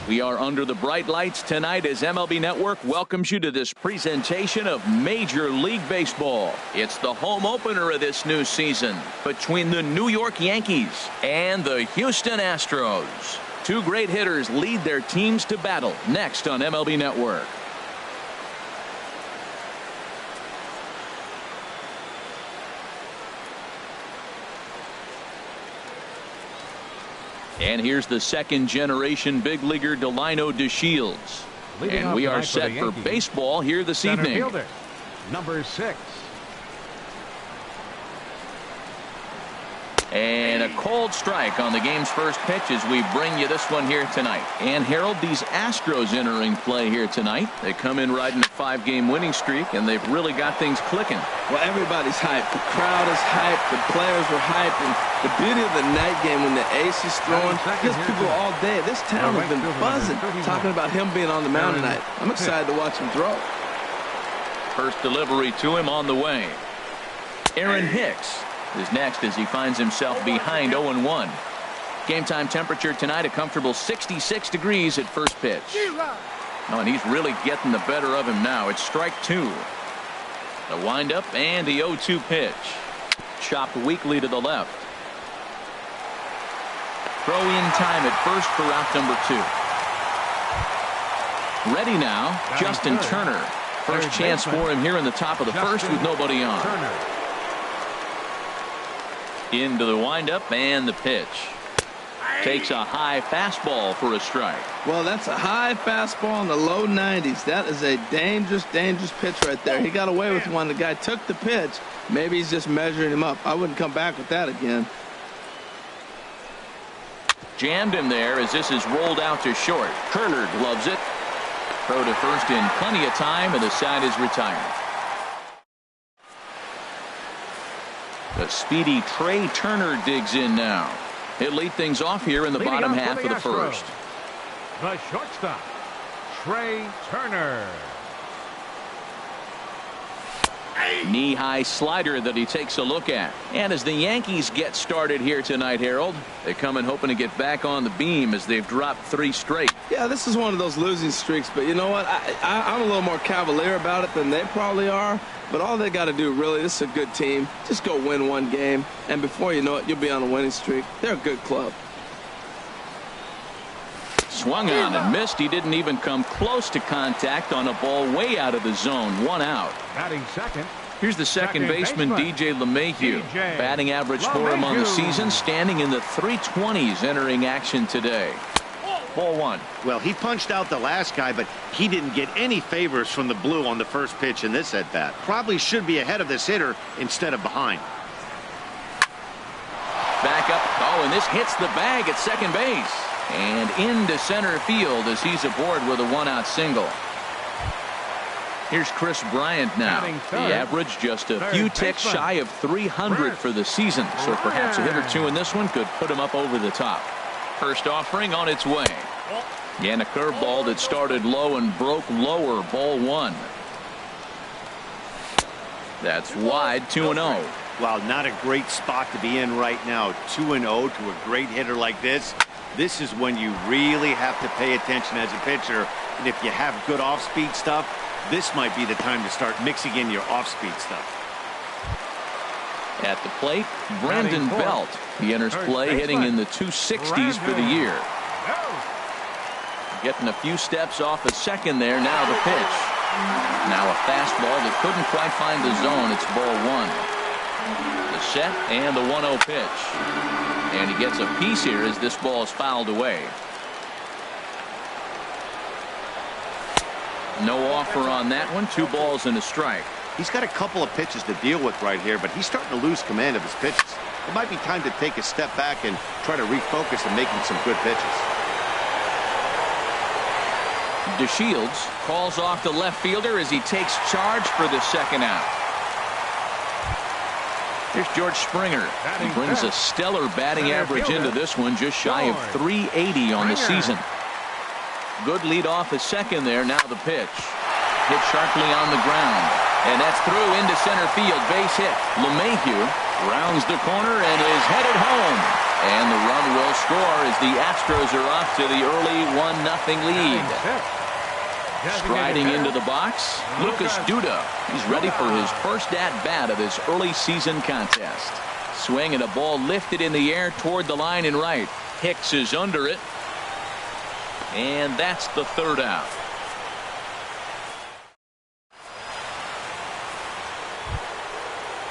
We are under the bright lights tonight as MLB Network welcomes you to this presentation of Major League Baseball. It's the home opener of this new season between the New York Yankees and the Houston Astros. Two great hitters lead their teams to battle next on MLB Network. And here's the second-generation big leaguer Delino DeShields. And we are set for baseball here this evening. Fielder, number 6. And a cold strike on the game's first pitch as we bring you this one here tonight. And Harold, these Astros entering play here tonight. They come in riding a 5-game winning streak, and they've really got things clicking. Well, everybody's hyped. The crowd is hyped. The players are hyped. And the beauty of the night game when the ace is throwing, gets people all day. This town has been buzzing talking about him being on the mound tonight. I'm excited to watch him throw. First delivery to him on the way. Aaron Hicks is next as he finds himself behind 0-1. Game time temperature tonight a comfortable 66 degrees at first pitch. Oh, and he's really getting the better of him now. It's strike 2. The windup and the 0-2 pitch. Chopped weakly to the left. Throw in time at first for out number 2. Ready now, Justin Turner. First chance for him here in the top of the first with nobody on. Into the windup and the pitch. Takes a high fastball for a strike. Well, that's a high fastball in the low 90s. That is a dangerous pitch right there. He got away with one. The guy took the pitch. Maybe he's just measuring him up. I wouldn't come back with that again. Jammed him there as this is rolled out to short. Turner gloves it. Throw to first in plenty of time, and the side is retired. The speedy Trey Turner digs in now. He'll lead things off here in the bottom half of the first. The shortstop, Trey Turner. Knee-high slider that he takes a look at. And as the Yankees get started here tonight, Harold, they come in hoping to get back on the beam as they've dropped 3 straight. Yeah, this is one of those losing streaks, but you know what? I'm a little more cavalier about it than they probably are. But all they got to do, really, this is a good team. Just go win one game, and before you know it, you'll be on a winning streak. They're a good club. Swung on and missed. He didn't even come close to contact on a ball way out of the zone. 1 out. Batting second. Here's the second baseman, DJ LeMahieu. Batting average for him on the season, standing in the 320s entering action today. Ball 1. Well, he punched out the last guy, but he didn't get any favors from the blue on the first pitch in this at-bat. Probably should be ahead of this hitter instead of behind. Back up. Oh, and this hits the bag at second base. And into center field as he's aboard with a 1-out single. Here's Chris Bryant now. The average just a few ticks shy of 300 for the season. So perhaps a hit or two in this one could put him up over the top. First offering on its way. And a curveball that started low and broke lower. Ball 1. That's wide. 2-0. Wow, not a great spot to be in right now. 2-0 to a great hitter like this. This is when you really have to pay attention as a pitcher. And if you have good off-speed stuff, this might be the time to start mixing in your off-speed stuff. At the plate, Brandon Belt. He enters play hitting in the 260s for the year. Getting a few steps off a second there. Now the pitch. Now a fastball that couldn't quite find the zone. It's ball 1. The set and the 1-0 pitch. And he gets a piece here as this ball is fouled away. No offer on that one. 2 balls and a strike. He's got a couple of pitches to deal with right here, but he's starting to lose command of his pitches. It might be time to take a step back and try to refocus on making some good pitches. DeShields calls off the left fielder as he takes charge for the second out. Here's George Springer. He brings a stellar batting average into this one, just shy of 380 on the season. Good lead off a second there. Now the pitch. Hit sharply on the ground. And that's through into center field. Base hit. LeMahieu Rounds the corner and is headed home. And the run will score as the Astros are off to the early 1-0 lead. Striding into the box, Lucas Duda. He's ready for his first at-bat of this early season contest. Swing and a ball lifted in the air toward the line and right. Hicks is under it. And that's the third out.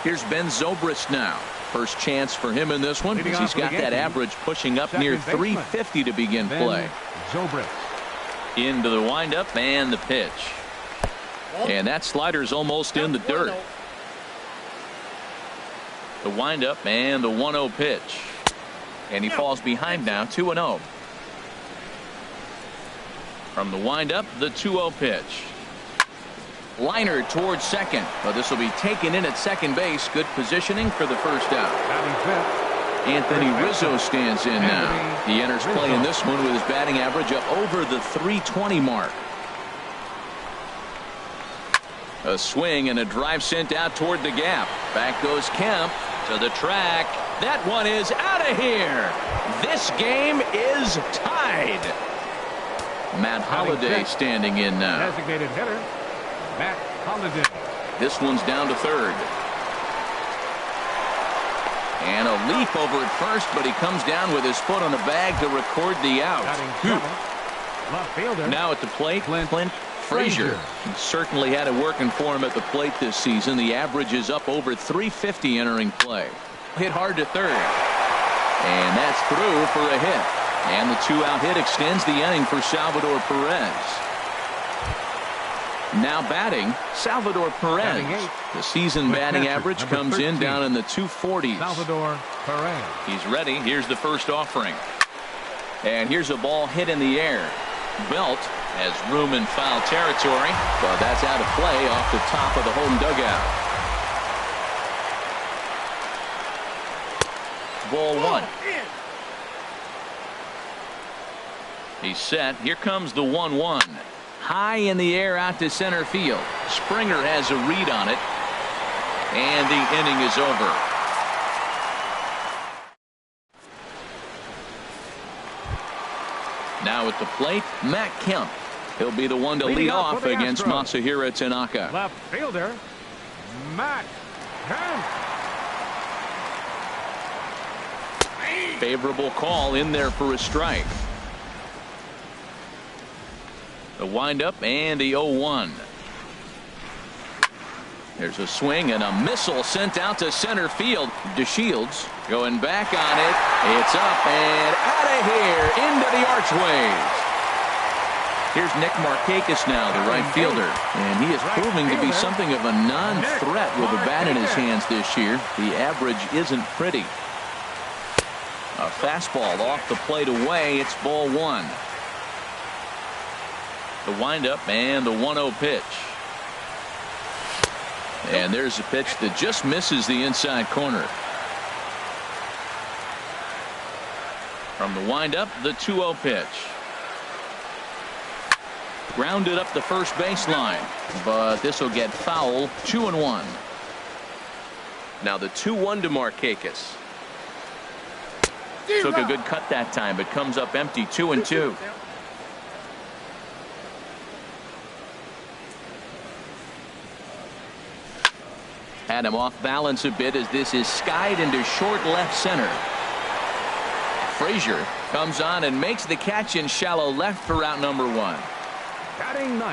Here's Ben Zobrist now. First chance for him in this one because he's got that average pushing up near 350 to begin play. Zobrist. Into the windup and the pitch. And that slider's almost in the dirt. The windup and the 1-0 pitch. And he falls behind now, 2-0. From the windup, the 2-0 pitch. Liner towards second, but this will be taken in at second base. Good positioning for the first out. Anthony Rizzo stands in now. He enters play in this one with his batting average up over the 320 mark. A swing and a drive sent out toward the gap. Back goes Kemp to the track. That one is out of here. This game is tied. Matt Holliday standing in now. Designated hitter, Matt Holliday. This one's down to third. And a leap over at first, but he comes down with his foot on the bag to record the out. Left fielder. Now at the plate, Clint Frazier. He certainly had it working for him at the plate this season. The average is up over 350 entering play. Hit hard to third. And that's through for a hit. And the two-out hit extends the inning for Salvador Perez. Now batting, Salvador Perez. The season batting average comes in down in the 240s. Salvador Perez. He's ready. Here's the first offering. And here's a ball hit in the air. Belt has room in foul territory, but that's out of play off the top of the home dugout. Ball one. He's set. Here comes the 1-1. High in the air out to center field. Springer has a read on it. And the inning is over. Now at the plate, Matt Kemp. He'll be the one to lead off against Masahiro Tanaka. Left fielder, Matt Kemp. Favorable call in there for a strike. The windup and the 0-1. There's a swing and a missile sent out to center field. DeShields going back on it. It's up and out of here into the archways. Here's Nick Markakis now, the right fielder. And he is proving to be something of a non-threat with a bat in his hands this year. The average isn't pretty. A fastball off the plate away. It's ball one. The windup and the 1-0 pitch. And there's a pitch that just misses the inside corner. From the windup, the 2-0 pitch. Grounded up the first baseline, but this will get foul. 2-1. Now the 2-1 to Markakis. Took a good cut that time, but comes up empty. 2-2. Had him off balance a bit as this is skied into short left center. Frazier comes on and makes the catch in shallow left for out number one.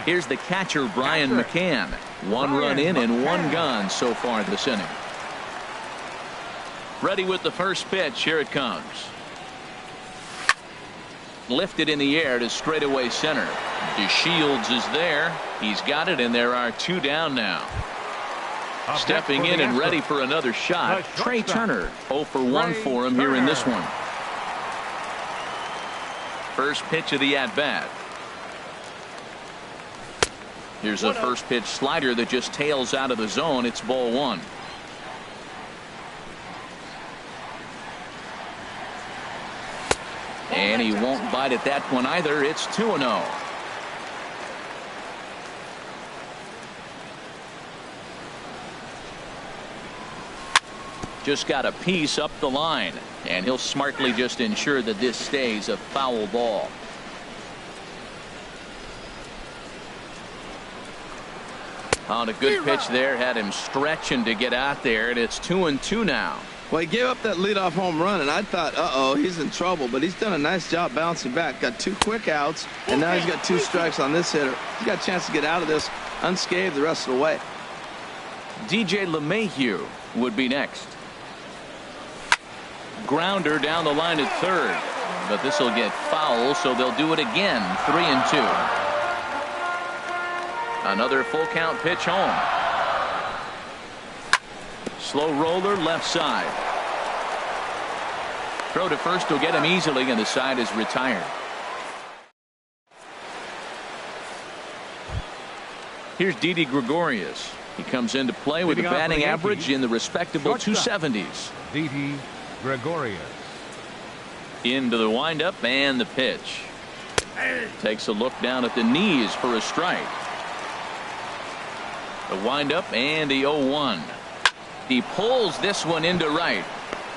Here's the catcher, Brian McCann. One run in and one gone so far this inning. Ready with the first pitch. Here it comes. Lifted in the air to straightaway center. DeShields is there. He's got it, and there are two down now. Stepping in and ready for another shot, Trey Turner. 0 for 1 for him here in this one. First pitch of the at-bat. Here's a first pitch slider that just tails out of the zone. It's ball one. And he won't bite at that one either. It's 2-0. Just got a piece up the line, and he'll smartly just ensure that this stays a foul ball. On a good pitch there, had him stretching to get out there, and it's 2-2 now. Well, he gave up that leadoff home run, and I thought, uh-oh, he's in trouble. But he's done a nice job bouncing back. Got 2 quick outs, and now he's got 2 strikes on this hitter. He's got a chance to get out of this unscathed the rest of the way. DJ LeMahieu would be next. Grounder down the line at third, but this will get foul, so they'll do it again. 3-2. Another full count pitch home. Slow roller left side. Throw to first will get him easily, and the side is retired. Here's Didi Gregorius. He comes into play with a batting average in the respectable 270s. Didi Gregorius. Into the windup and the pitch. Takes a look down at the knees for a strike. The windup and the 0-1. He pulls this one into right.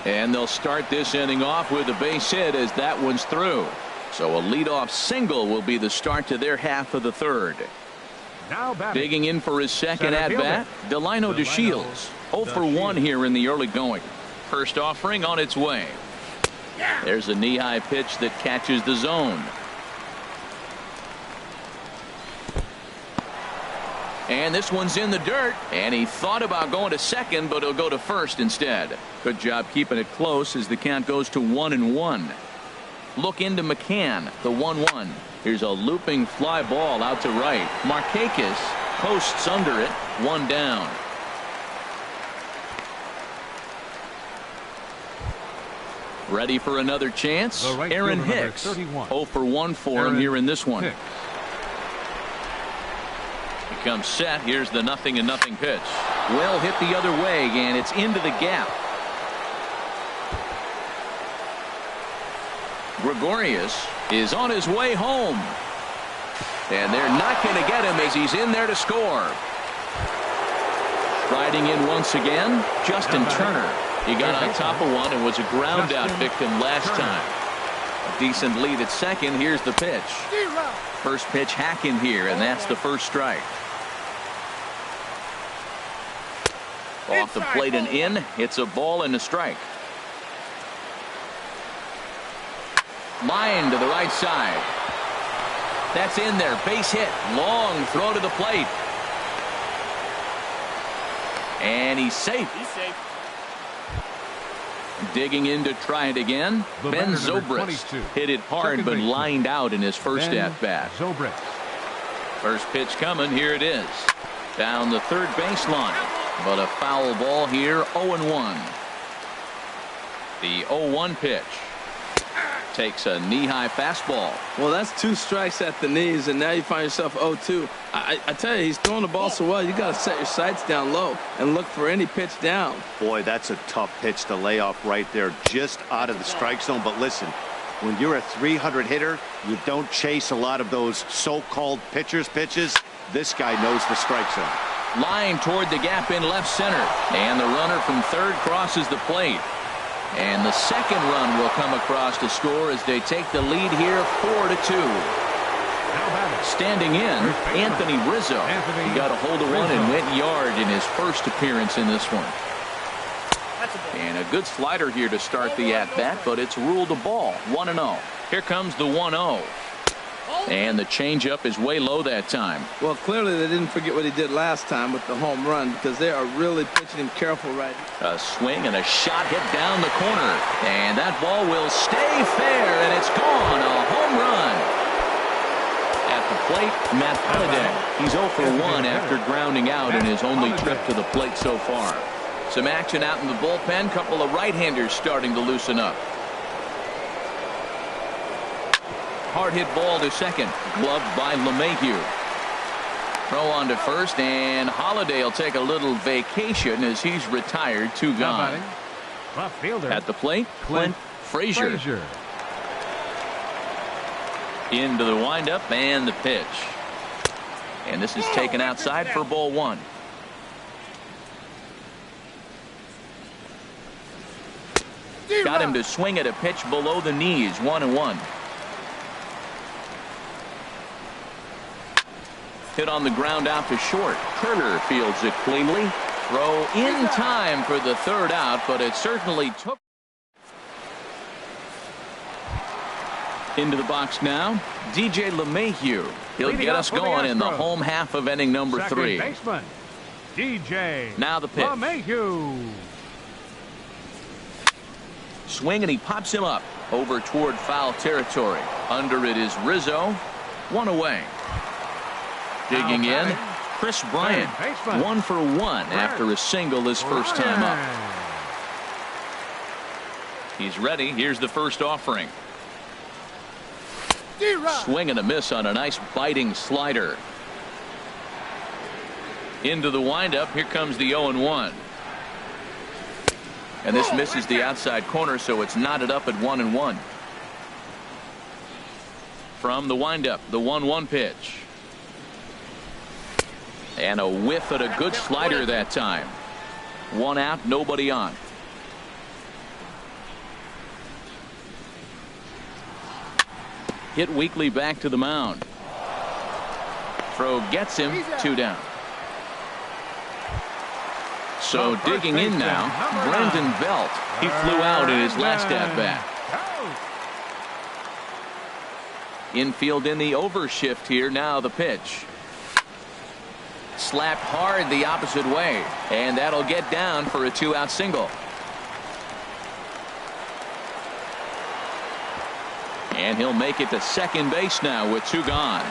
And they'll start this inning off with a base hit as that one's through. So a leadoff single will be the start to their half of the third. Now batting. Digging in for his second at-bat, Delino DeShields. 0 for 1 here in the early going. First offering on its way. There's a knee-high pitch that catches the zone. And this one's in the dirt, and he thought about going to second, but he'll go to first instead. Good job keeping it close as the count goes to 1-1. Look into McCann, the 1-1. Here's a looping fly ball out to right. Markakis posts under it, 1 down. Ready for another chance? Right Aaron Hicks. 0 for 1 for him here in this one. Hicks. He comes set. Here's the 0-0 pitch. Well hit the other way, and it's into the gap. Gregorius is on his way home. And they're not going to get him as he's in there to score. Striding in once again, Justin Turner. He got on top of one and was a ground out victim last time. A decent lead at second. Here's the pitch. First pitch hacking here, and that's the first strike. Off the plate and in. It's a ball and a strike. Line to the right side. That's in there. Base hit. Long throw to the plate. And he's safe. Digging in to try it again. Ben Zobrist hit it hard but lined out in his first at-bat. First pitch coming. Here it is. Down the third baseline. But a foul ball here. 0-1. The 0-1 pitch. Takes a knee-high fastball. Well, that's 2 strikes at the knees, and now you find yourself 0-2. I tell you, he's throwing the ball so well, you got to set your sights down low and look for any pitch down. Boy, that's a tough pitch to lay off right there, just out of the strike zone. But listen, when you're a 300 hitter, you don't chase a lot of those so-called pitchers' pitches. This guy knows the strike zone. Line toward the gap in left center, and the runner from third crosses the plate. And the second run will come across to score as they take the lead here 4-2. Standing in, Anthony Rizzo. He got a hold of one and went yard in his first appearance in this one. And a good slider here to start the at-bat, but it's ruled a ball. 1-0. Here comes the 1-0. And the changeup is way low that time. Well, clearly they didn't forget what he did last time with the home run, because they are really pitching him careful right now. A swing and a shot hit down the corner. And that ball will stay fair, and it's gone. A home run. At the plate, Matt Holliday. He's 0 for 1 after grounding out in his only trip to the plate so far. Some action out in the bullpen. Couple of right-handers starting to loosen up. Hard hit ball to second. Gloved by LeMahieu. Throw on to first, and Holliday will take a little vacation as he's retired. 2 gone. Left fielder. At the plate, Clint Frazier. Into the windup and the pitch. And this is taken outside for ball 1. Got him to swing at a pitch below the knees. 1-1. Hit on the ground out to short. Turner fields it cleanly. Throw in time for the third out, but it certainly took. Into the box now, DJ LeMahieu. He'll get us going in the home half of inning number 3. Baseman, DJ. Now the pitch. LeMahieu. Swing, and he pops him up over toward foul territory. Under it is Rizzo. 1 away. Digging in, Chris Bryant. 1 for 1 after a single his first time up. He's ready. Here's the first offering. Swing and a miss on a nice biting slider. Into the windup. Here comes the 0-1. And this misses the outside corner, so it's knotted up at 1-1. From the windup, the 1-1 pitch. And a whiff at a good slider that time. 1 out, nobody on. Hit weakly back to the mound. Throw gets him. 2 down. So digging in now, Brandon Belt. He flew out in his last at-bat. Infield in the overshift here. Now the pitch. Slapped hard the opposite way, and that'll get down for a 2-out single. And he'll make it to second base now with 2 gone.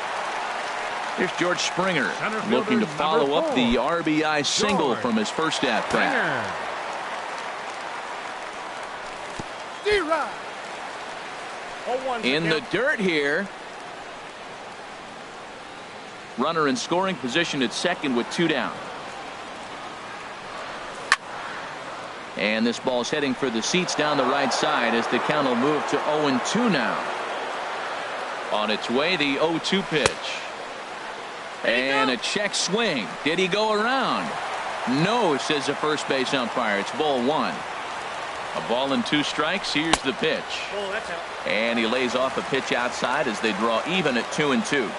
Here's George Springer looking to follow up the RBI single from his first at-bat. In the dirt here. Runner in scoring position at second with 2 down. And this ball's heading for the seats down the right side as the count will move to 0-2 now. On its way, the 0-2 pitch. And a check swing. Did he go around? No, says the first base umpire. It's ball 1. A ball and 2 strikes. Here's the pitch. And he lays off a pitch outside as they draw even at 2-2.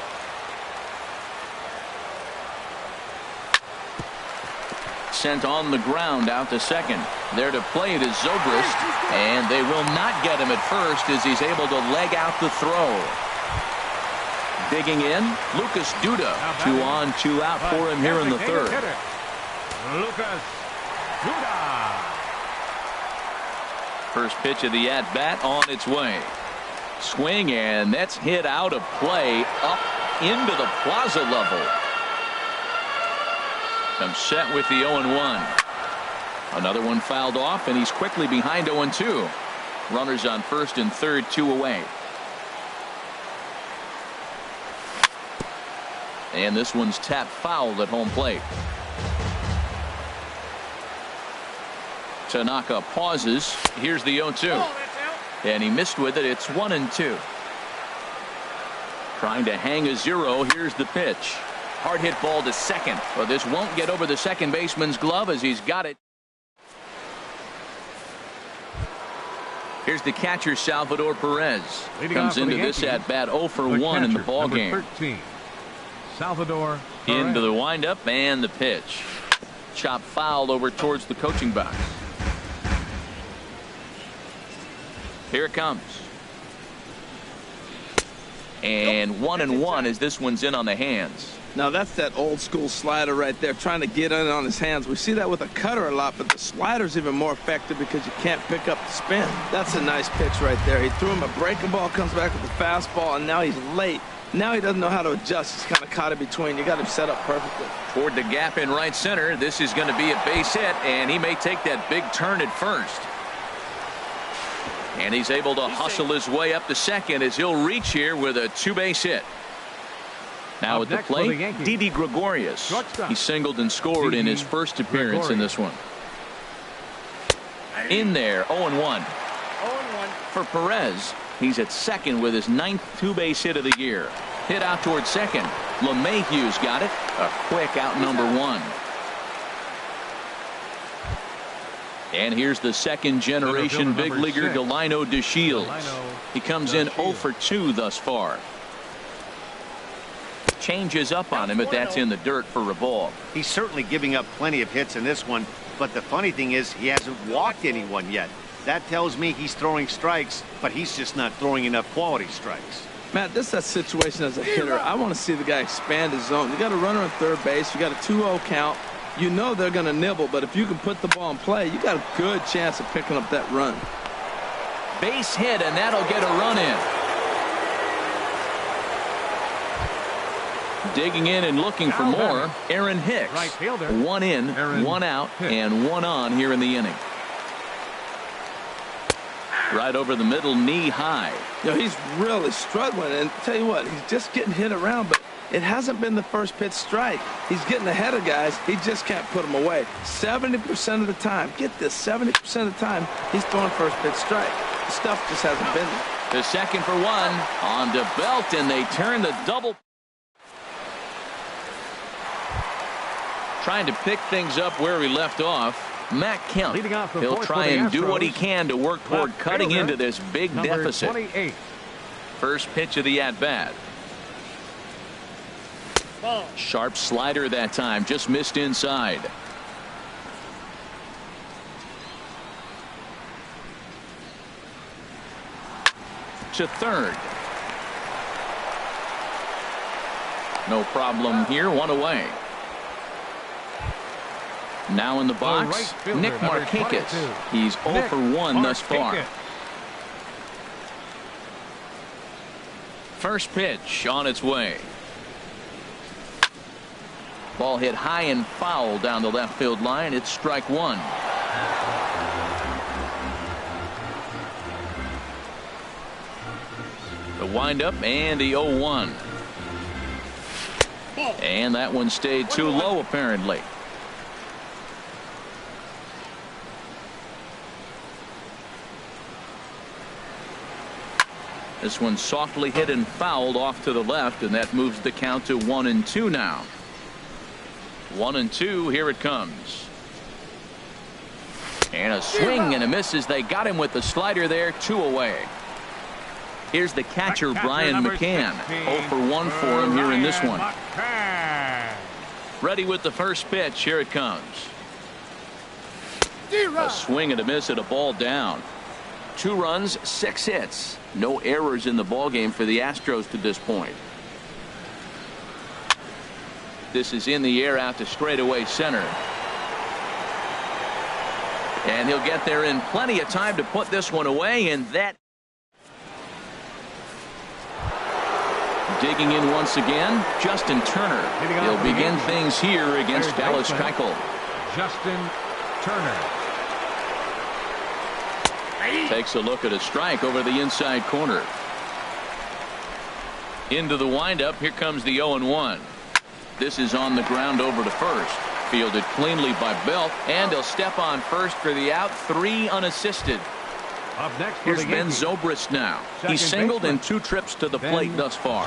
Sent on the ground out to second. There to play it is Zobrist, and they will not get him at first as he's able to leg out the throw. Digging in, Lucas Duda. 2 on, 2 out for him here in the third. Lucas Duda. First pitch of the at-bat on its way. Swing, and that's hit out of play up into the plaza level. Comes set with the 0-1. Another one fouled off, and he's quickly behind 0-2. Runners on first and third, 2 away. And this one's tapped foul at home plate. Tanaka pauses. Here's the 0-2. And he missed with it. It's 1-2. Trying to hang a 0. Here's the pitch. Hard hit ball to second. But this won't get over the second baseman's glove as he's got it. Here's the catcher, Salvador Perez. Comes into this at bat 0 for 1 in the ball game. 13, Salvador Perez. Into the windup and the pitch. Chop foul over towards the coaching box. Here it comes. And 1-1 as this one's in on the hands. Now that's that old school slider right there, trying to get in on his hands. We see that with a cutter a lot, but the slider's even more effective because you can't pick up the spin. That's a nice pitch right there. He threw him a breaking ball, comes back with a fastball, and now he's late. Now he doesn't know how to adjust. He's kind of caught in between. You got him set up perfectly. Toward the gap in right center. This is going to be a base hit, and he may take that big turn at first. And he's able to hustle his way up to second as he'll reach here with a 2-base hit. Now at the plate, Didi Gregorius. He singled and scored in his first appearance in this one. In there, 0-1. For Perez, he's at second with his 9th 2-base hit of the year. Hit out towards second. LeMahieu's got it. A quick out number 1. And here's the second generation big leaguer Delino DeShields. He comes in 0 for 2 thus far. Changes up on him, but that's in the dirt for a ball. He's certainly giving up plenty of hits in this one, but the funny thing is he hasn't walked anyone yet. That tells me he's throwing strikes, but he's just not throwing enough quality strikes. Matt, this is that situation as a hitter. I want to see the guy expand his zone. You got a runner on third base. You got a 2-0 count. You know they're going to nibble, but if you can put the ball in play, you got a good chance of picking up that run. Base hit, and that'll get a run in. Digging in and looking for more, Aaron Hicks. Right fielder. 1 in, 1 out, and 1 on here in the inning. Right over the middle, knee high. You know, he's really struggling, and tell you what, he's just getting hit around, but it hasn't been the first pitch strike. He's getting ahead of guys. He just can't put them away. 70% of the time, get this, 70% of the time, he's throwing first pitch strike. The stuff just hasn't been there. The second for 1 on to Belt, and they turn the double. Trying to pick things up where we left off. Matt Kemp, he'll try and do what he can to work toward cutting into this big deficit. 28. First pitch of the at-bat. Sharp slider that time, just missed inside. To third. No problem here, 1 away. Now in the box, right fielder, Nick number Markakis. 22. He's 0 for 1 thus far. First pitch on its way. Ball hit high and foul down the left field line. It's strike 1. The windup and the 0-1. And that one stayed too low apparently. This one softly hit and fouled off to the left, and that moves the count to 1-2 now. 1-2, here it comes. And a swing and a miss as they got him with the slider there, 2 away. Here's the catcher, Brian McCann. 0 for 1 for him here in this one. Ready with the first pitch, here it comes. A swing and a miss at a ball down. 2 runs, 6 hits. No errors in the ballgame for the Astros to this point. This is in the air out to straightaway center. And he'll get there in plenty of time to put this one away, and that. Digging in once again, Justin Turner. He'll begin things here against Dallas Keuchel. Justin Turner. Takes a look at a strike over the inside corner. Into the windup. Here comes the 0-1. This is on the ground over to first. Fielded cleanly by Belt, and he'll step on first for the out. 3 unassisted. Up next, here's Ben Zobrist now. He's singled in 2 trips to the plate thus far.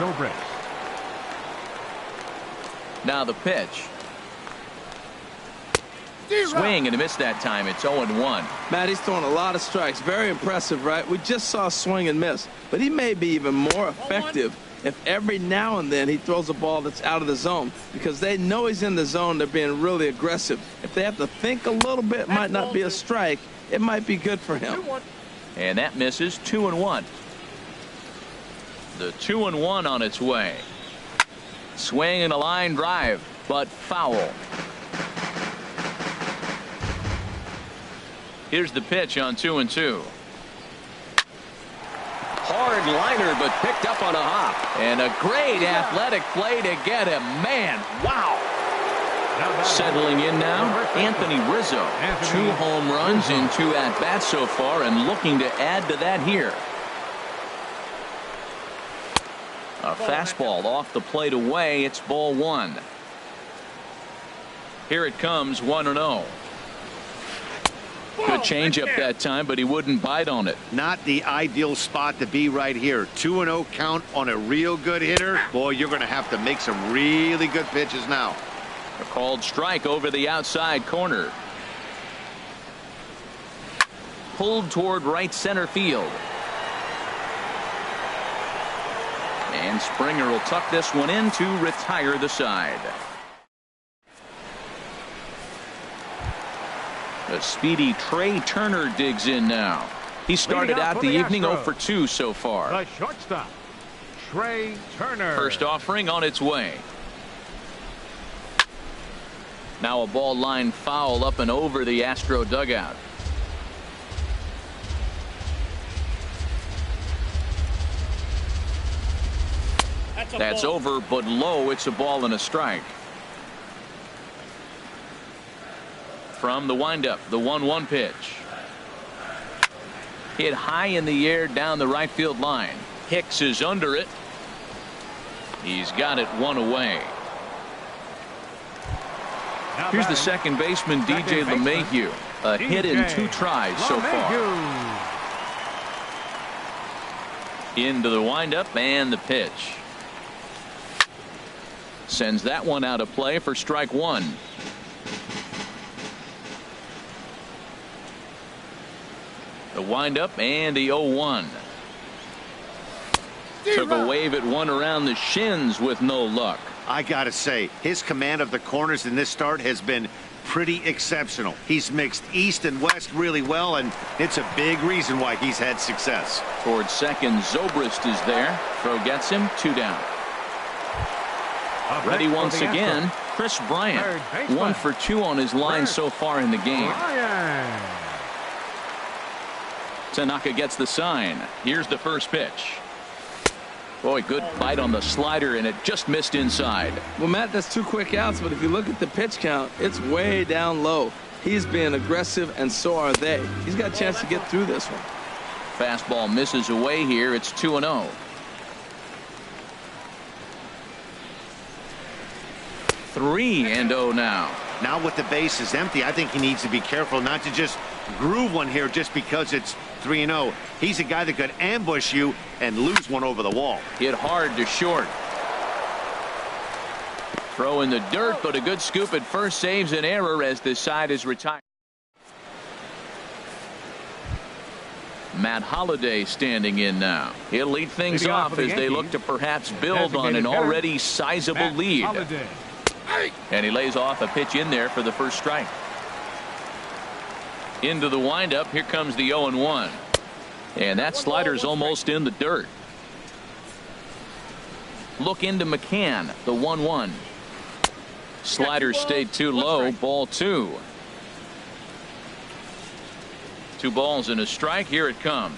Now the pitch. Swing and a miss that time. It's 0-1. Matt, he's throwing a lot of strikes. Very impressive, right? We just saw a swing and miss, but he may be even more effective if every now and then he throws a ball that's out of the zone, because they know he's in the zone. They're being really aggressive. If they have to think a little bit, it might not be a strike. It might be good for him. And that misses. 2-1. The 2-1 on its way. Swing and a line drive, but foul. Here's the pitch on 2-2. Hard liner, but picked up on a hop. And a great athletic play to get him. Man, wow. Settling in now, Anthony Rizzo. 2 home runs in 2 at-bats so far, and looking to add to that here. A fastball off the plate away. It's ball 1. Here it comes, 1-0. Good changeup that time, but he wouldn't bite on it. Not the ideal spot to be right here. 2-0 count on a real good hitter. Boy, you're going to have to make some really good pitches now. A called strike over the outside corner. pulled toward right center field. And Springer will tuck this one in to retire the side. The speedy Trey Turner digs in now. He started out the evening 0 for 2 so far. The shortstop, Trey Turner. First offering on its way. Now a ball line foul up and over the Astro dugout. That's over, but low. It's a ball and a strike. From the windup, the 1-1 pitch. Hit high in the air down the right field line. Hicks is under it. He's got it one away. Here's the second baseman, DJ LeMahieu. A hit in 2 tries so far. Into the windup and the pitch. Sends that one out of play for strike 1. The windup and the 0-1. Took a wave at one around the shins with no luck. I gotta say, his command of the corners in this start has been pretty exceptional. He's mixed east and west really well, and it's a big reason why he's had success. Towards second, Zobrist is there. Throw gets him, 2 down. Ready once again, Chris Bryant. 1 for 2 on his line so far in the game. Tanaka gets the sign. Here's the first pitch. Boy, good bite on the slider, and it just missed inside. Well, Matt, that's 2 quick outs, but if you look at the pitch count, it's way down low. He's being aggressive, and so are they. He's got a chance to get through this one. Fastball misses away here. It's 2-0. 3-0 now. Now with the bases empty, I think he needs to be careful not to just groove one here just because it's 3-0. He's a guy that could ambush you and lose one over the wall. Hit hard to short. Throw in the dirt, but a good scoop at first saves an error as the side is retired. Matt Holliday standing in now. He'll lead things off as they look to perhaps build on an already sizable lead. And he lays off a pitch in there for the first strike. Into the windup. Here comes the 0-1. And that slider's almost in the dirt. Look into McCann. The 1-1. Slider stayed too low. Ball 2. 2 balls and a strike. Here it comes.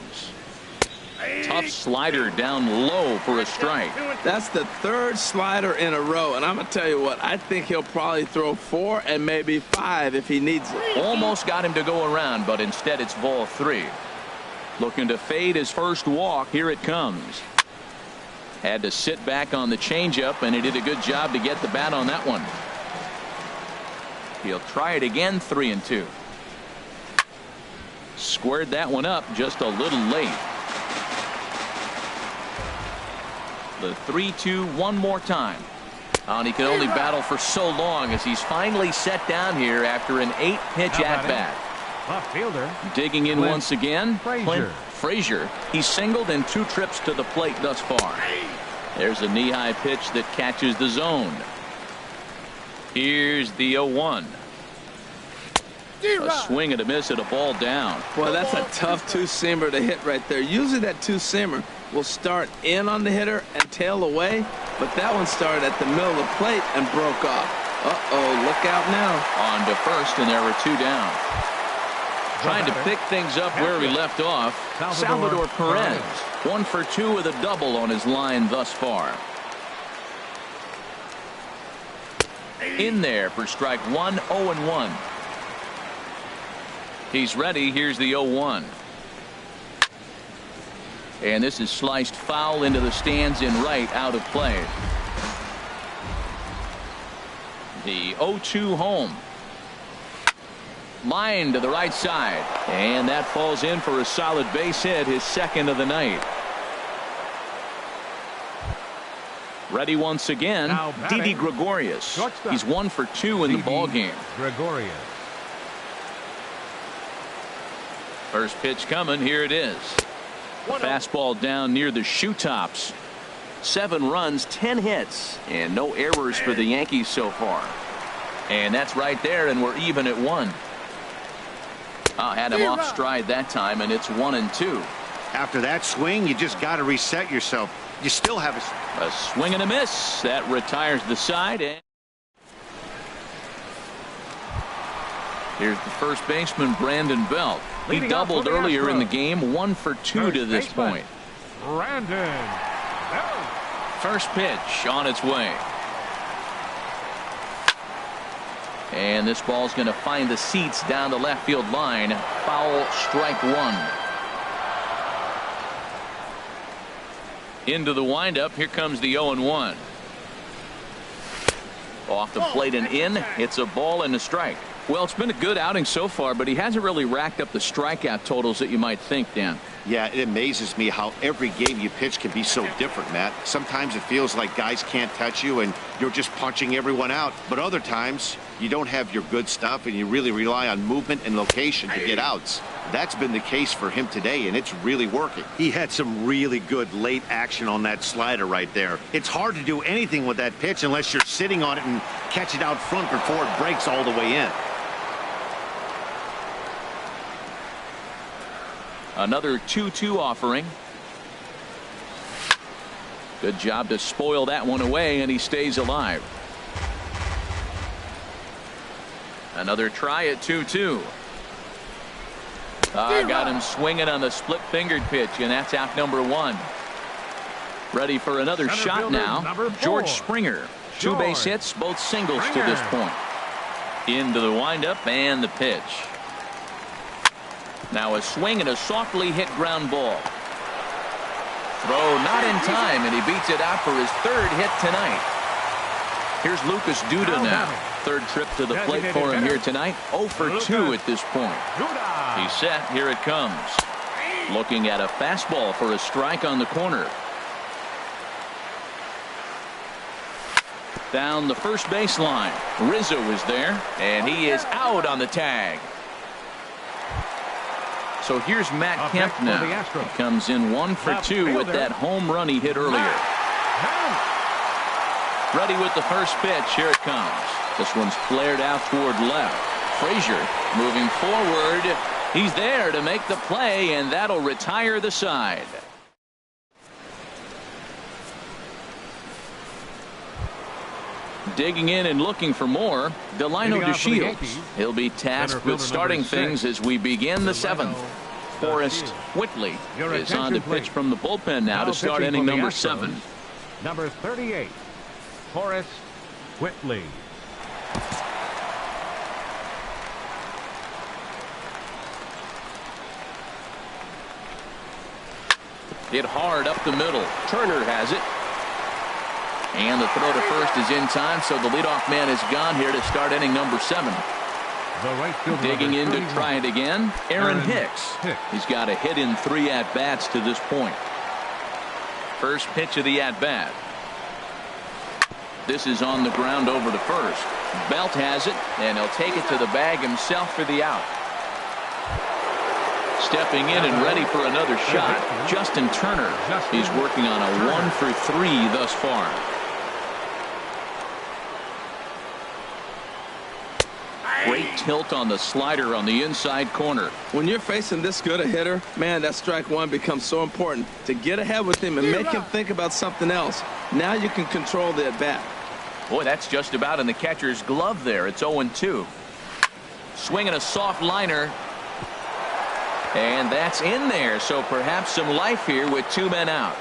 Tough slider down low for a strike. That's the 3rd slider in a row, and I'm going to tell you what, I think he'll probably throw 4 and maybe 5 if he needs it. Almost got him to go around, but instead it's ball 3. Looking to fade his first walk. Here it comes. Had to sit back on the changeup, and he did a good job to get the bat on that one. He'll try it again. 3-2. Squared that one up just a little late. The 3-2 one more time. And he can only battle for so long as he's finally set down here after an 8-pitch at-bat. Left fielder. Digging in once again. Frazier. He's singled in 2 trips to the plate thus far. There's a knee-high pitch that catches the zone. Here's the 0-1. A swing and a miss at a ball down. Boy, that's a tough 2-seamer to hit right there. Usually that 2-seamer will start in on the hitter and tail away, but that one started at the middle of the plate and broke off. Uh-oh, look out now. On to first, and there were 2 down. Trying to pick things up where we left off. Salvador Perez. 1 for 2 with a double on his line thus far. In there for strike 1, 0-1. He's ready. Here's the 0-1. And this is sliced foul into the stands in right, out of play. The 0-2 home. Line to the right side. And that falls in for a solid base hit, his 2nd of the night. Ready once again, Didi Gregorius. He's 1 for 2 in the ball game. Gregorius. First pitch coming. Here it is. Fastball down near the shoe tops. 7 runs, 10 hits, and no errors for the Yankees so far. And that's right there, and we're even at 1. Had him off stride that time, and it's 1-2. After that swing, you just got to reset yourself. You still have a swing and a miss. That retires the side. And here's the first baseman, Brandon Belt. He doubled earlier in the game, 1 for 2 to this point. Brandon Belt. First pitch on its way. And this ball's going to find the seats down the left field line. Foul, strike 1. Into the windup. Here comes the 0-1. Off the plate and in. It's a ball and a strike. Well, it's been a good outing so far, but he hasn't really racked up the strikeout totals that you might think, Dan. Yeah, it amazes me how every game you pitch can be so different, Matt. Sometimes it feels like guys can't touch you and you're just punching everyone out. But other times you don't have your good stuff and you really rely on movement and location to get outs. That's been the case for him today, and it's really working. He had some really good late action on that slider right there. It's hard to do anything with that pitch unless you're sitting on it and catch it out front before it breaks all the way in. Another 2-2 offering. Good job to spoil that one away, and he stays alive. Another try at 2-2. Got him swinging on the split-fingered pitch, and that's out number 1. Ready for another shot now. George Springer. 2 base hits, both singles to this point. Into the windup and the pitch. Now a swing and a softly hit ground ball. Throw not in time, and he beats it out for his 3rd hit tonight. Here's Lucas Duda now. 3rd trip to the plate for him here tonight. 0 for 2 at this point. He's set. Here it comes. Looking at a fastball for a strike on the corner. Down the first baseline. Rizzo is there, and he is out on the tag. So here's Matt Kemp now. He comes in 1 for 2 with that home run he hit earlier. Ready with the first pitch. Here it comes. This one's flared out toward left. Frazier moving forward. He's there to make the play, and that'll retire the side. Digging in and looking for more, Delino DeShields. He'll be tasked with starting things as we begin the 7th. Forrest Whitley is on to pitch from the bullpen now to start inning number 7. Number 38, Forrest Whitley. Hit hard up the middle. Turner has it. And the throw to first is in time, so the leadoff man is gone here to start inning number 7. Digging in to try it again, Aaron Hicks. He's got a hit in 3 at-bats to this point. First pitch of the at-bat. This is on the ground over to first. Belt has it, and he'll take it to the bag himself for the out. Stepping in and ready for another shot, Justin Turner. He's working on a 1 for 3 thus far. Great tilt on the slider on the inside corner. When you're facing this good a hitter, man, that strike 1 becomes so important to get ahead with him and make him think about something else. Now you can control the at-bat. Boy, that's just about in the catcher's glove there. It's 0-2. Swinging a soft liner. And that's in there, so perhaps some life here with 2 men out.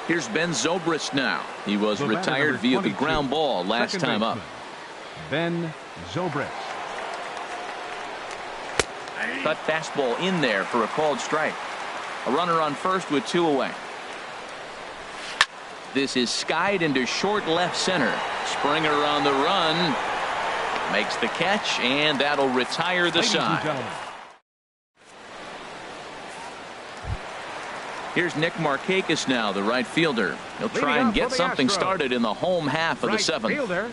Here's Ben Zobrist now. He was retired via the ground ball last time up. Ben Zobrist. Cut fastball in there for a called strike. A runner on first with 2 away. This is skied into short left center. Springer on the run. Makes the catch, and that'll retire the side. Here's Nick Markakis now, the right fielder. He'll try and get something started in the home half of the 7th. Fielder,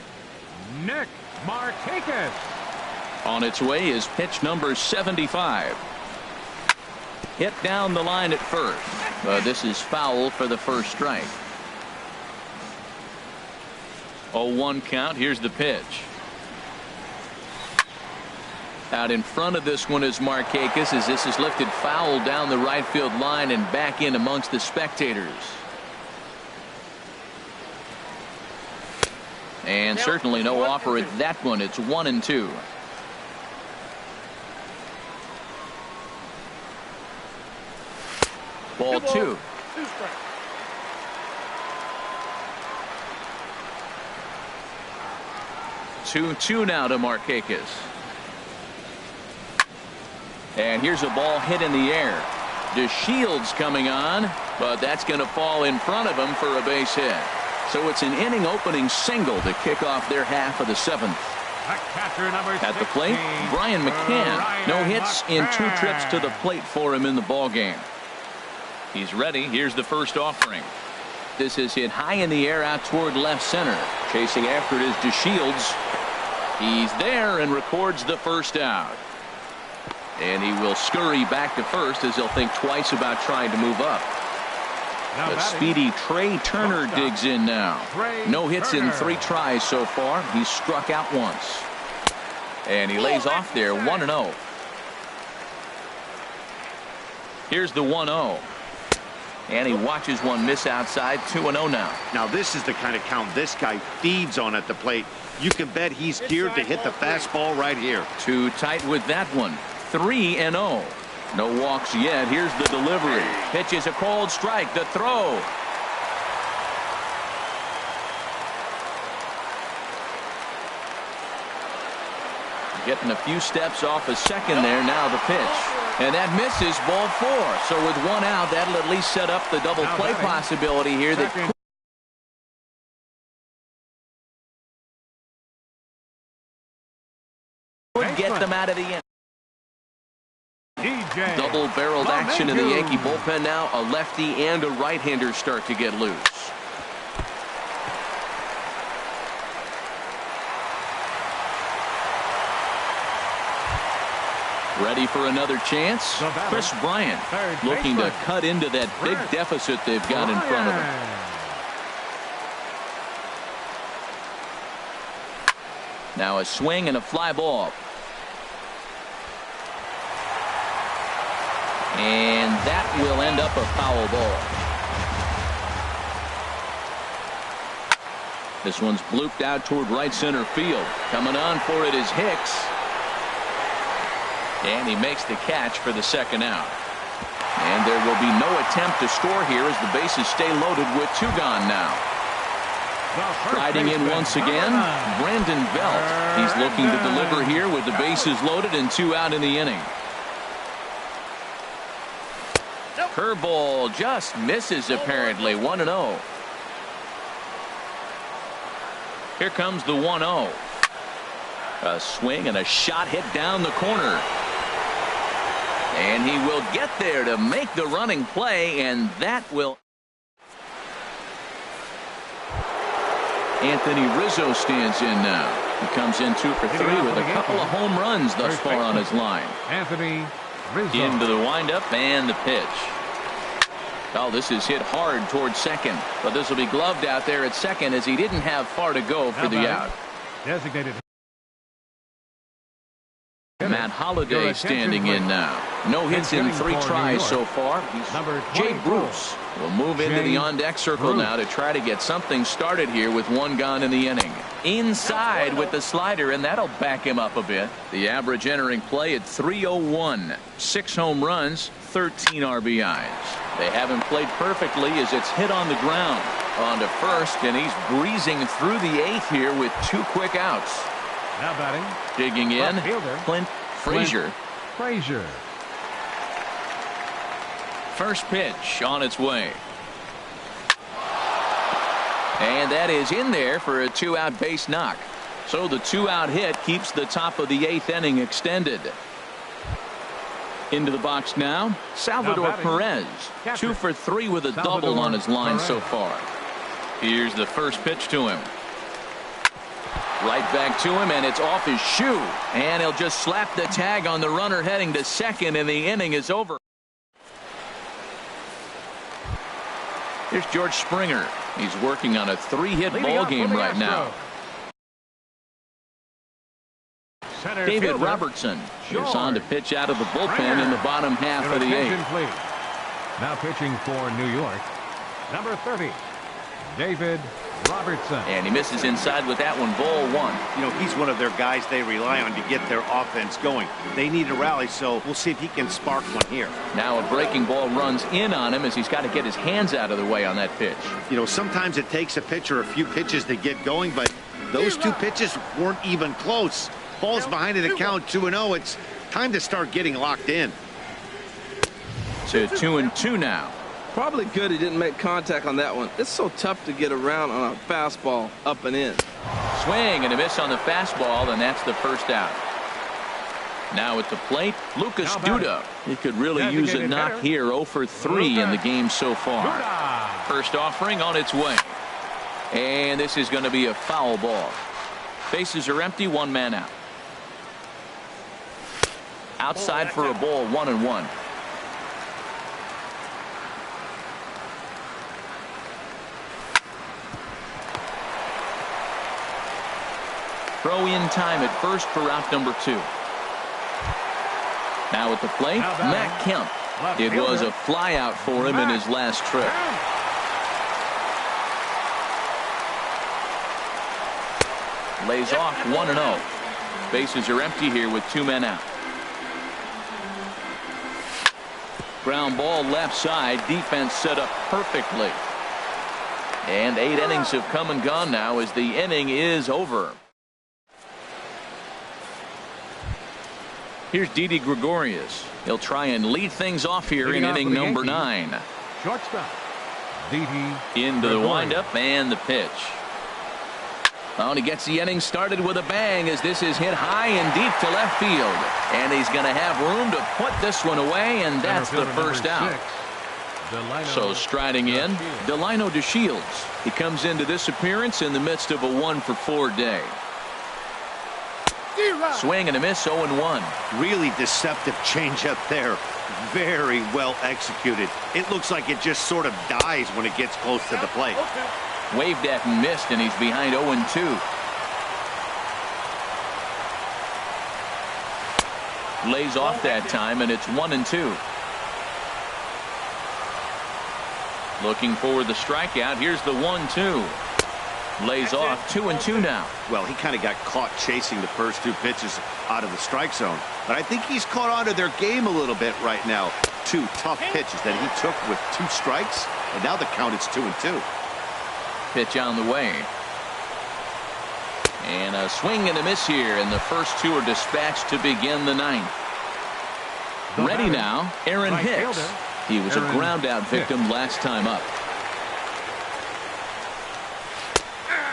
Nick Markakis. On its way is pitch number 75. Hit down the line at first. This is foul for the first strike. 0-1 count. Here's the pitch. Out in front of this one is Markakis as this is lifted foul down the right field line and back in amongst the spectators. And certainly no offer at that one. It's 1-2. Ball 2. Two now to Markakis. And here's a ball hit in the air. DeShields coming on, but that's going to fall in front of him for a base hit. So it's an inning opening single to kick off their half of the 7th. At the plate, Brian McCann. No hits in 2 trips to the plate for him in the ballgame. He's ready. Here's the first offering. This is hit high in the air out toward left center. Chasing after it is DeShields. He's there and records the first out. And he will scurry back to first as he'll think twice about trying to move up. But speedy Trey Turner digs in now. No hits in 3 tries so far. He's struck out once. And he lays off there 1-0. Here's the 1-0. And he watches one miss outside. 2-0 now. Now this is the kind of count this guy feeds on at the plate. You can bet he's geared to hit the fastball right here. Too tight with that one. 3-0. No walks yet. Here's the delivery. Pitch is a cold strike. The throw. Getting a few steps off a second there. Now the pitch. And that misses. Ball 4. So with 1 out, that'll at least set up the double play possibility here that could get them out of the end. Double-barreled action in the Yankee bullpen now. A lefty and a right-hander start to get loose. Ready for another chance. Chris Bryant looking to cut into that big deficit they've got in front of them. Now a swing and a fly ball. And that will end up a foul ball. This one's blooped out toward right center field. Coming on for it is Hicks. And he makes the catch for the second out. And there will be no attempt to score here as the bases stay loaded with 2 gone now. Riding in once again, Brandon Belt. He's looking to deliver here with the bases loaded and 2 out in the inning. Curveball just misses apparently. 1-0. Here comes the 1-0. A swing and a shot hit down the corner. And he will get there to make the running play, and that will. Anthony Rizzo stands in now. He comes in 2 for 3 with a couple of home runs thus far on his line. Anthony Rizzo. Into the windup and the pitch. Oh, this is hit hard towards second, but this will be gloved out there at second as he didn't have far to go for the out. Designated. Matt Holliday standing in now. No hits in 3 tries so far. Jay Bruce will move into the on-deck circle now to try to get something started here with 1 gone in the inning. Inside with the slider, and that'll back him up a bit. The average entering play at 301. 6 home runs, 13 RBIs. They haven't played perfectly as it's hit on the ground. On to first, and he's breezing through the 8th here with 2 quick outs. Now batting. Digging in, Clint Frazier. First pitch on its way. And that is in there for a 2-out base knock. So the 2-out hit keeps the top of the 8th inning extended. Into the box now, Salvador Perez. 2 for 3 with a double on his line so far. Here's the first pitch to him. Right back to him, and it's off his shoe. And he'll just slap the tag on the runner heading to second, and the inning is over. Here's George Springer. He's working on a 3-hit ball game right now. David Robertson is on to pitch out of the bullpen in the bottom half of the 8th. Now pitching for New York, number 30, David Robertson. And he misses inside with that one, ball 1. You know, he's one of their guys they rely on to get their offense going. They need a rally, so we'll see if he can spark one here. Now a breaking ball runs in on him as he's got to get his hands out of the way on that pitch. You know, sometimes it takes a pitcher a few pitches to get going, but those 2 pitches weren't even close. Ball's behind it at count 2-0. It's time to start getting locked in. So 2-2 now. Probably good he didn't make contact on that one. It's so tough to get around on a fastball up and in. Swing and a miss on the fastball, and that's the first out. Now at the plate, Lucas Duda. He could really use a knock here. 0 for 3 in the game so far. First offering on its way. And this is going to be a foul ball. Bases are empty, 1 man out. Outside for a ball, 1-1. Throw in time at first for out number 2. Now at the plate, Matt Kemp. It was a fly out for him in his last trip. Lays off 1-0. Bases are empty here with 2 men out. Ground ball left side. Defense set up perfectly. And 8 innings have come and gone now as the inning is over. Here's Didi Gregorius. He'll try and lead things off here in inning number 9. Shortstop, Didi into the windup and the pitch. Oh, and he gets the inning started with a bang as this is hit high and deep to left field. And he's going to have room to put this one away, and that's the first out. So striding in, Delino DeShields. He comes into this appearance in the midst of a 1 for 4 day. Swing and a miss, 0-1. Really deceptive changeup there. Very well executed. It looks like it just sort of dies when it gets close to the plate. Waved at and missed, and he's behind 0-2. Lays off that time, and it's 1-2. Looking for the strikeout. Here's the 1-2. Lays off 2-2 now. Well, he kind of got caught chasing the first 2 pitches out of the strike zone. But I think he's caught on to their game a little bit right now. 2 tough pitches that he took with 2 strikes. And now the count is 2-2. Pitch on the way. And a swing and a miss here. And the first 2 are dispatched to begin the 9th. Ready now, Aaron Hicks. He was a ground out victim last time up.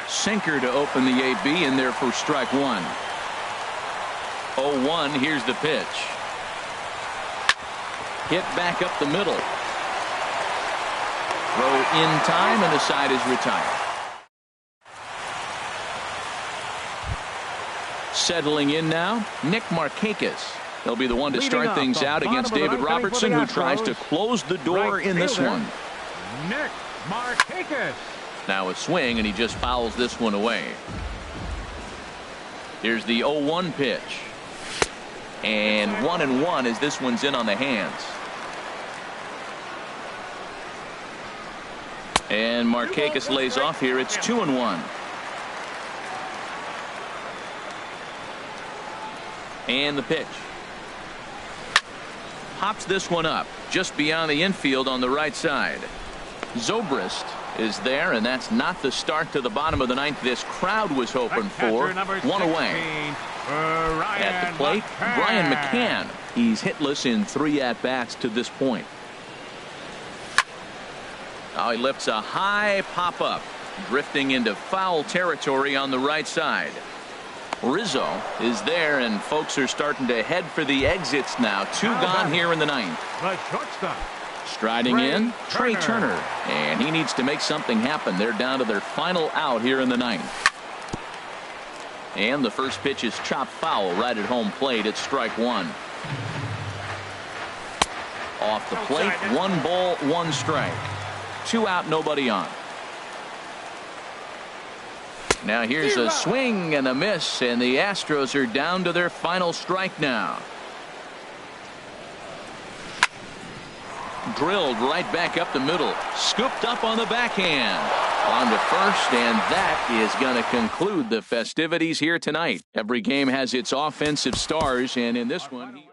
Sinker to open the AB in there for strike 1. 0-1. Here's the pitch. Hit back up the middle. Throw in time, and the side is retired. Settling in now, Nick Markakis. He'll be the one to start things out against David Robertson, who tries to close the door in this one. Nick Markakis. Now a swing, and he just fouls this one away. Here's the 0-1 pitch. And 1-1 as this one's in on the hands. And Markakis lays off here. It's 2-1. And the pitch. Hops this one up just beyond the infield on the right side. Zobrist is there, and that's not the start to the bottom of the 9th this crowd was hoping for. 1 away. At the plate, Brian McCann. He's hitless in 3 at-bats to this point. Oh, he lifts a high pop-up, drifting into foul territory on the right side. Rizzo is there, and folks are starting to head for the exits now. 2 gone here in the 9th. The shortstop. Striding in, Trey Turner. And he needs to make something happen. They're down to their final out here in the 9th. And the first pitch is chopped foul right at home plate. It's strike one. Off the plate, 1 ball, 1 strike. 2 out, nobody on. Now here's a swing and a miss, and the Astros are down to their final strike now. Drilled right back up the middle. Scooped up on the backhand. On to first, and that is going to conclude the festivities here tonight. Every game has its offensive stars, and in this one,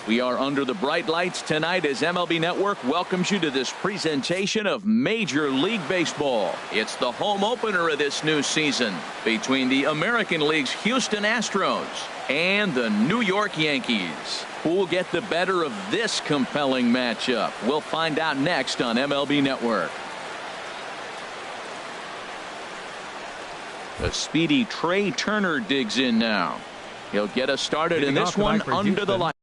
we are under the bright lights tonight as MLB Network welcomes you to this presentation of Major League Baseball. It's the home opener of this new season between the American League's Houston Astros and the New York Yankees. Who will get the better of this compelling matchup? We'll find out next on MLB Network. The speedy Trey Turner digs in now. He'll get us started in this one under the lights.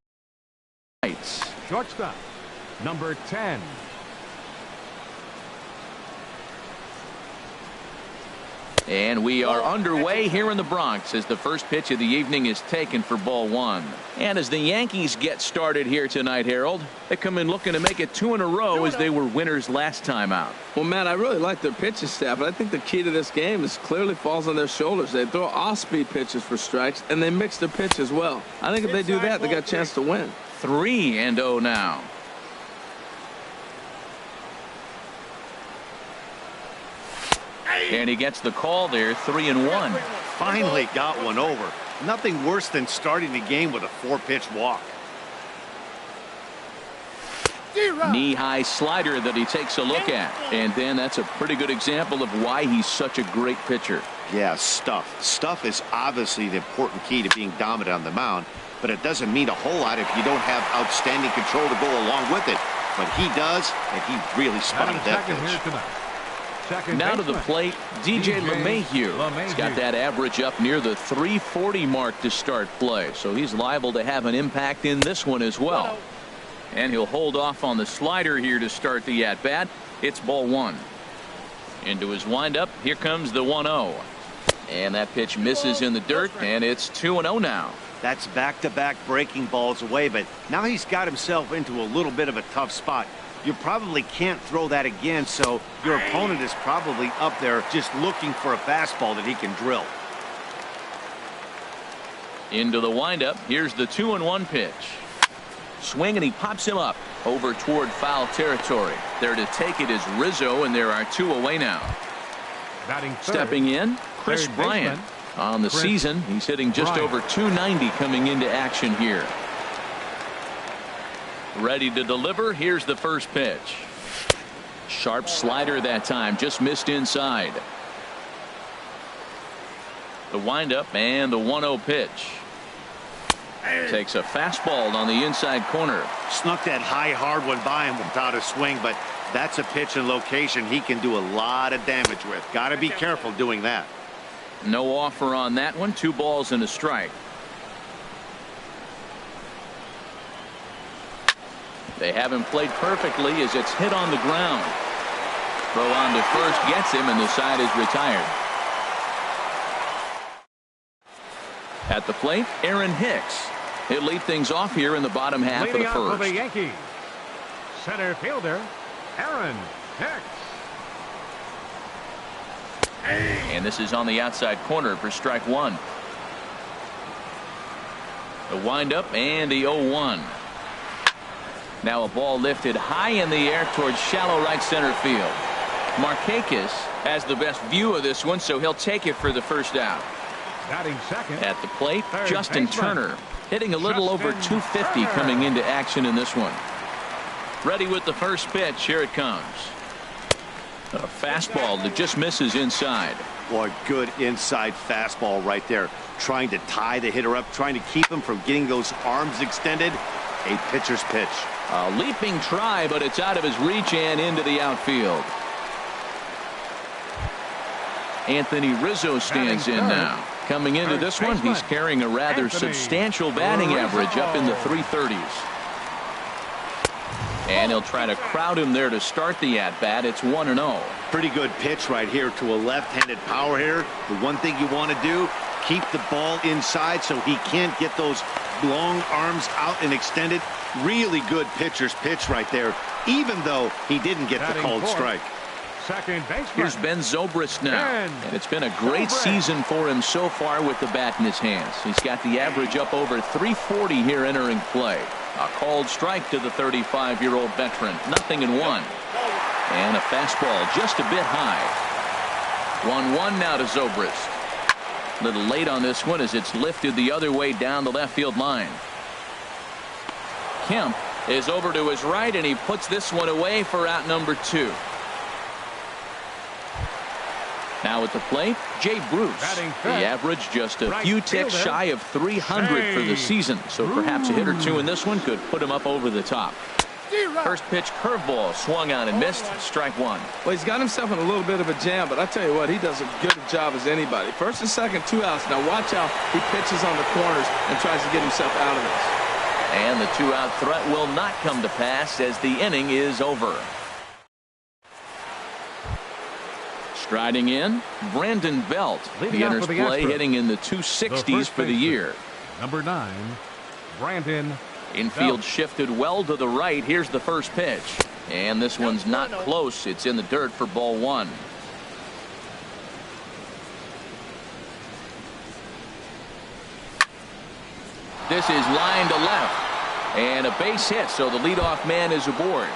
Shortstop, number 10. And we are underway here in the Bronx as the first pitch of the evening is taken for ball 1. And as the Yankees get started here tonight, Harold, they come in looking to make it 2 in a row as they were winners last time out. Well, Matt, I really like their pitching staff, but I think the key to this game is clearly falls on their shoulders. They throw off-speed pitches for strikes, and they mix their pitch as well. I think if they do that, they got a chance to win. 3-0 now. And he gets the call there, 3-1. Finally got one over. Nothing worse than starting the game with a 4-pitch walk. Knee-high slider that he takes a look at. And then that's a pretty good example of why he's such a great pitcher. Yeah, stuff. Stuff is obviously the important key to being dominant on the mound, but it doesn't mean a whole lot if you don't have outstanding control to go along with it. But he does, and he really spotted that pitch. Now to the plate, DJ LeMahieu. He's got that average up near the 340 mark to start play, so he's liable to have an impact in this one as well. And he'll hold off on the slider here to start the at-bat. It's ball 1. Into his windup, here comes the 1-0. And that pitch misses in the dirt, and it's 2-0 now. That's back-to-back breaking balls away, but now he's got himself into a little bit of a tough spot. You probably can't throw that again, so your opponent is probably up there just looking for a fastball that he can drill. Into the windup. Here's the 2-1 pitch. Swing, and he pops him up over toward foul territory. There to take it is Rizzo, and there are 2 away now. Stepping in, Chris Bryant. On the season, he's hitting just over 290 coming into action here. Ready to deliver. Here's the first pitch. Sharp slider that time, just missed inside. The windup and the 1-0 pitch. Takes a fastball on the inside corner. Snuck that high, hard one by him without a swing, but that's a pitch and location he can do a lot of damage with. Got to be careful doing that. No offer on that one. 2 balls and a strike. They have him played perfectly as it's hit on the ground. Throw on to first gets him, and the side is retired. At the plate, Aaron Hicks. He'll lead things off here in the bottom half of the first. For the Yankees, center fielder Aaron Hicks. And this is on the outside corner for strike 1. The windup and the 0-1. Now a ball lifted high in the air towards shallow right center field. Markakis has the best view of this one, so he'll take it for the first out. Batting second. At the plate, Justin Turner, hitting a little over 250 coming into action in this one. Ready with the first pitch. Here it comes. A fastball that just misses inside. Boy, good inside fastball right there. Trying to tie the hitter up, trying to keep him from getting those arms extended. A pitcher's pitch. A leaping try, but it's out of his reach and into the outfield. Anthony Rizzo stands in now. Coming into this one, he's carrying a rather substantial batting average up in the 330s. And he'll try to crowd him there to start the at-bat. It's 1-0. Pretty good pitch right here to a left-handed power hitter. The one thing you want to do, keep the ball inside so he can't get those long arms out and extended. Really good pitcher's pitch right there, even though he didn't get the called strike. Second baseman. Here's Ben Zobrist now. And it's been a great season for him so far with the bat in his hands. He's got the average up over 340 here entering play. A called strike to the 35-year-old veteran. 0-1. And a fastball just a bit high. 1-1 now to Zobrist. A little late on this one as it's lifted the other way down the left field line. Kemp is over to his right, and he puts this one away for out number 2. Now at the plate, Jay Bruce. The average just a few ticks shy of 300 for the season, so perhaps a hit or two in this one could put him up over the top. First pitch curveball swung on and missed. Strike 1. Well, he's got himself in a little bit of a jam, but I tell you what, he does as good a job as anybody. First and second, 2 outs. Now watch how he pitches on the corners and tries to get himself out of this. And the 2-out threat will not come to pass as the inning is over. Striding in, Brandon Belt. He enters play hitting in the 260s for the year. Number 9, Brandon Infield Belt. shifted well to the right. Here's the first pitch. And this one's not close. It's in the dirt for ball 1. This is line to left. And a base hit, so the leadoff man is aboard.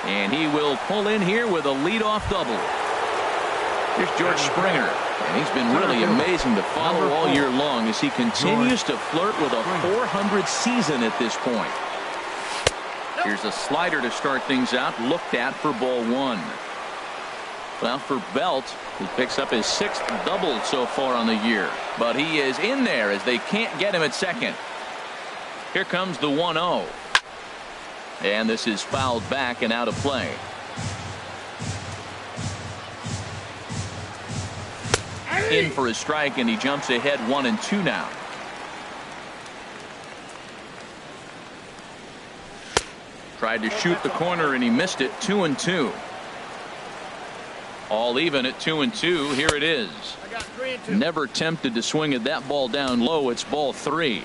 And he will pull in here with a leadoff double. Here's George Springer. And he's been really amazing to follow all year long as he continues to flirt with a 400 season at this point. Here's a slider to start things out, looked at for ball 1. Well, for Belt, he picks up his 6th double so far on the year. But he is in there as they can't get him at second. Here comes the 1-0. And this is fouled back and out of play. In for a strike, and he jumps ahead 1-2 now. Tried to shoot the corner and he missed it. 2-2. All even at 2-2. Here it is. Never tempted to swing at that ball down low. It's ball 3.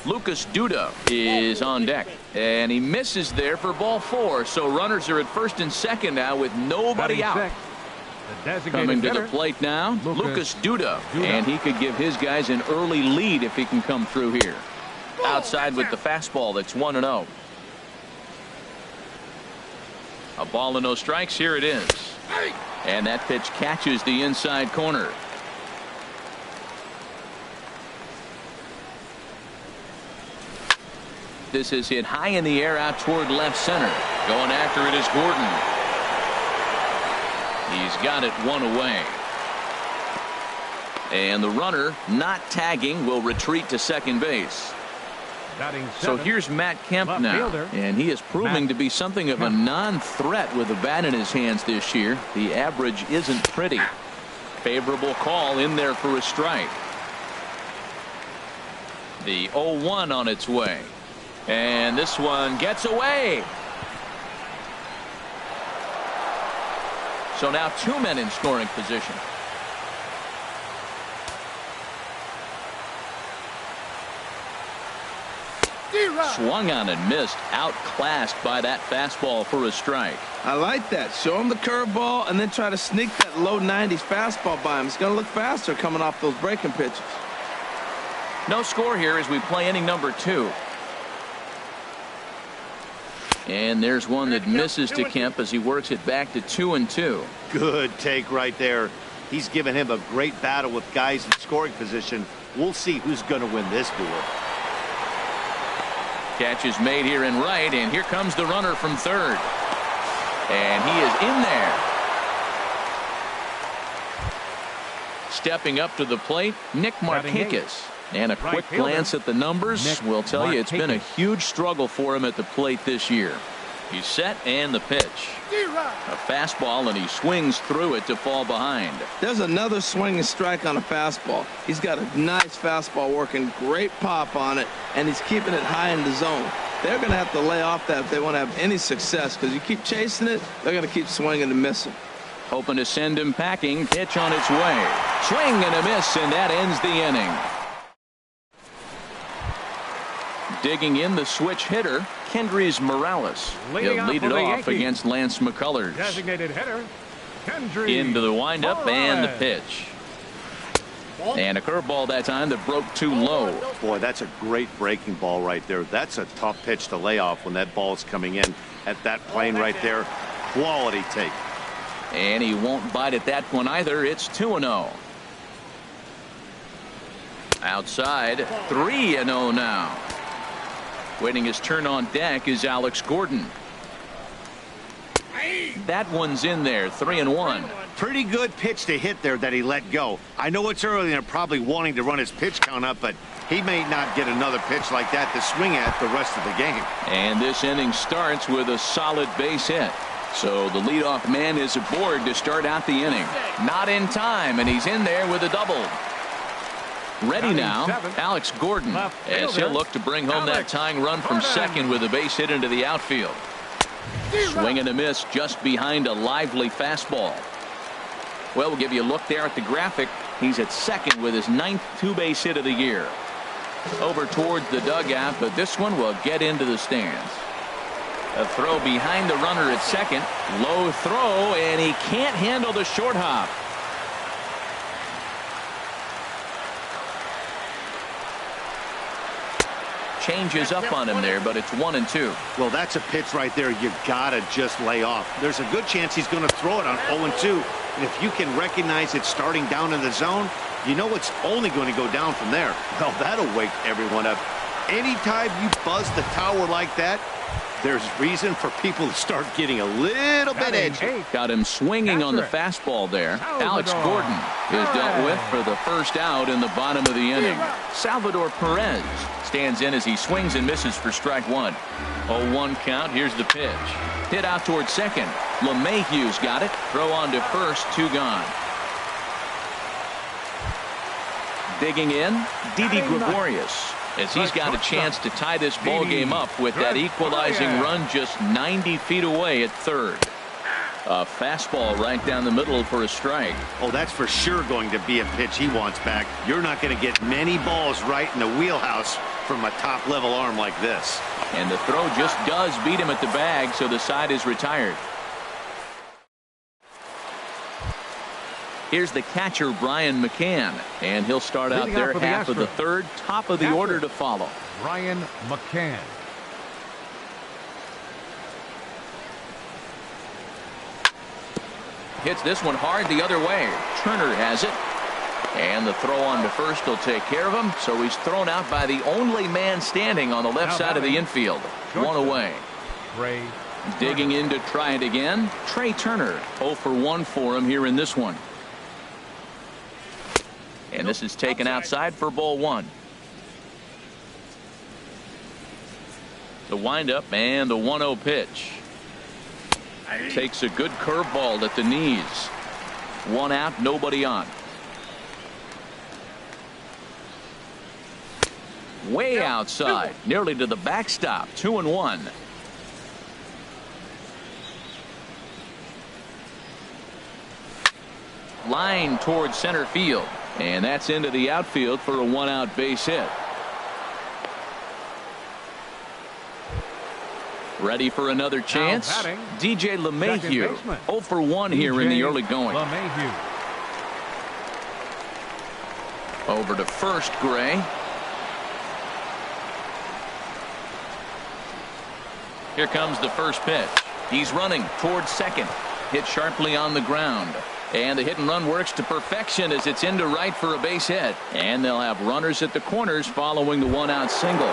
Lucas Duda is on deck, and he misses there for ball 4. So runners are at first and second now with nobody out. Coming to the plate now, Lucas Duda, and he could give his guys an early lead if he can come through here. Outside with the fastball. That's 1-0. A ball and no strikes. Here it is. And that pitch catches the inside corner. This is hit high in the air out toward left center. Going after it is Gordon. He's got it one away. And the runner not tagging will retreat to second base. So here's Matt Kemp now, and he is proving to be something of a non-threat with the bat in his hands this year. The average isn't pretty. Favorable call in there for a strike. The 0-1 on its way. And this one gets away. So now 2 men in scoring position. Swung on and missed. Outclassed by that fastball for a strike. I like that. Show him the curveball and then try to sneak that low 90s fastball by him. It's going to look faster coming off those breaking pitches. No score here as we play inning number 2. And there's one that misses to Kemp as he works it back to 2-2. Good take right there. He's given him a great battle with guys in scoring position. We'll see who's going to win this duel. Catch is made here in right, and here comes the runner from third. And he is in there. Stepping up to the plate, Nick Markakis. And a quick glance at the numbers will tell you it's been a huge struggle for him at the plate this year. He's set and the pitch. A fastball, and he swings through it to fall behind. There's another swinging strike on a fastball. He's got a nice fastball working, great pop on it, and he's keeping it high in the zone. They're going to have to lay off that if they want to have any success, because you keep chasing it, they're going to keep swinging and missing. Hoping to send him packing. Pitch on its way. Swing and a miss, and that ends the inning. Digging in the switch hitter, Kendrys Morales. He'll lead it off against Lance McCullers. Designated hitter, Kendrys into the windup and the pitch. And a curveball that time that broke too low. Boy, that's a great breaking ball right there. That's a tough pitch to lay off when that ball is coming in at that plane right there. Quality take. And he won't bite at that one either. It's 2-0. Outside, 3-0 now. Waiting his turn on deck is Alex Gordon. That one's in there, 3-1. Pretty good pitch to hit there that he let go. I know it's early and they're probably wanting to run his pitch count up, but he may not get another pitch like that to swing at the rest of the game. And this inning starts with a solid base hit. So the leadoff man is aboard to start out the inning. Not in time, and he's in there with a double. Ready now, Alex Gordon, as he'll look to bring home that tying run from second with a base hit into the outfield. Swing and a miss just behind a lively fastball. Well, we'll give you a look there at the graphic. He's at second with his 9th two-base hit of the year. Over towards the dugout, but this one will get into the stands. A throw behind the runner at second. Low throw, and he can't handle the short hop. Changes up on him there, but it's 1-2. Well, that's a pitch right there you gotta just lay off. There's a good chance he's going to throw it on 0-2, and if you can recognize it starting down in the zone, you know it's only going to go down from there. Well, that'll wake everyone up. Anytime you buzz the tower like that, there's reason for people to start getting a little bit edgy. Got him swinging on the fastball there. Alex Gordon is dealt with for the first out in the bottom of the inning. Salvador Perez stands in as he swings and misses for strike one. 0-1 count. Here's the pitch. Hit out towards second. LeMahieu's got it. Throw on to first. 2 gone. Digging in, Didi Gregorius, as he's got a chance to tie this ball game up with that equalizing run just 90 feet away at third. A fastball right down the middle for a strike. Oh, that's for sure going to be a pitch he wants back. You're not going to get many balls right in the wheelhouse from a top-level arm like this. And the throw just does beat him at the bag, so the side is retired. Here's the catcher, Brian McCann, and he'll start out there half of the third, top of the order to follow. Brian McCann. Hits this one hard the other way. Turner has it. And the throw on to first will take care of him. So he's thrown out by the only man standing on the left side of the infield. One away. Ray Digging in to try it again, Trey Turner. 0 for 1 for him here in this one. And this is taken outside for ball 1. The windup and the 1-0 pitch. Takes a good curveball at the knees. 1 out, nobody on. Way outside, nearly to the backstop. 2-1. Line towards center field, and that's into the outfield for a 1-out base hit. Ready for another chance. DJ LeMahieu. 0 for 1 here in the early going. Over to first, Gray. Here comes the first pitch. He's running towards second. Hit sharply on the ground. And the hit and run works to perfection as it's into right for a base hit. And they'll have runners at the corners following the 1-out single.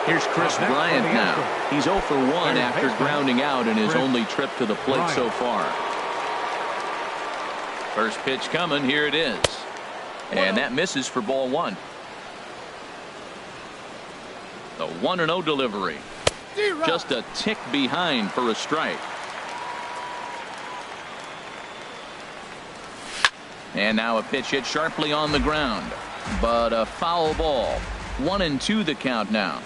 Here's Chris Bryant now. He's 0 for 1 after grounding out in his only trip to the plate so far. First pitch coming. Here it is. And that misses for ball 1. The 1-0 delivery. Just a tick behind for a strike. And now a pitch hit sharply on the ground. But a foul ball. 1-2 the count now.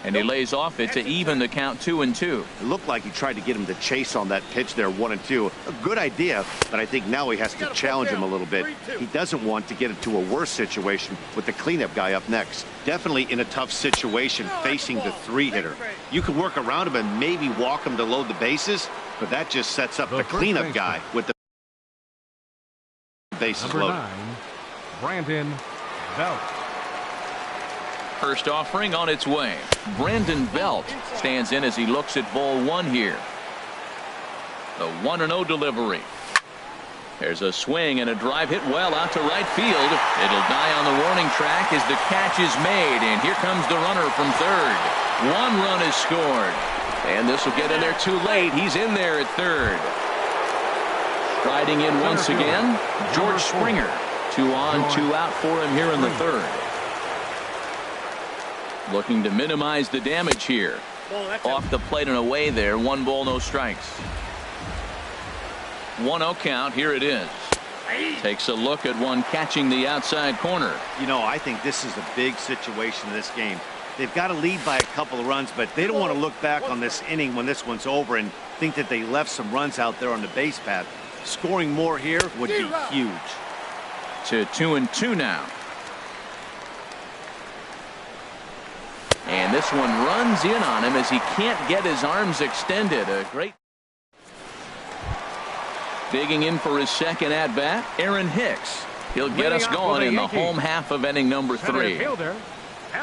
And he lays off it to even the count 2-2. It looked like he tried to get him to chase on that pitch there, 1-2. A good idea, but I think now he has to challenge him a little bit. He doesn't want to get into a worse situation with the cleanup guy up next. Definitely in a tough situation facing the 3-hitter. You can work around him and maybe walk him to load the bases, but that just sets up the cleanup guy with the bases loaded. 9, Brandon Belt. First offering on its way. Brandon Belt stands in as he looks at ball 1 here. The 1-0 delivery. There's a swing and a drive hit well out to right field. It'll die on the warning track as the catch is made, and here comes the runner from third. 1 run is scored, and this will get in there too late. He's in there at third. Striding in once again, George Springer. 2 on, 2 out for him here in the third. Looking to minimize the damage here. Off the plate and away there. 1 ball, no strikes. 1-0 count. Here it is. Takes a look at one catching the outside corner. You know, I think this is a big situation in this game. They've got to lead by a couple of runs, but they don't want to look back on this inning when this one's over and think that they left some runs out there on the base path. Scoring more here would be huge. To 2-2 now. And this one runs in on him as he can't get his arms extended. A great. Digging in for his second at bat, Aaron Hicks. He'll get us going in the home half of inning number 3.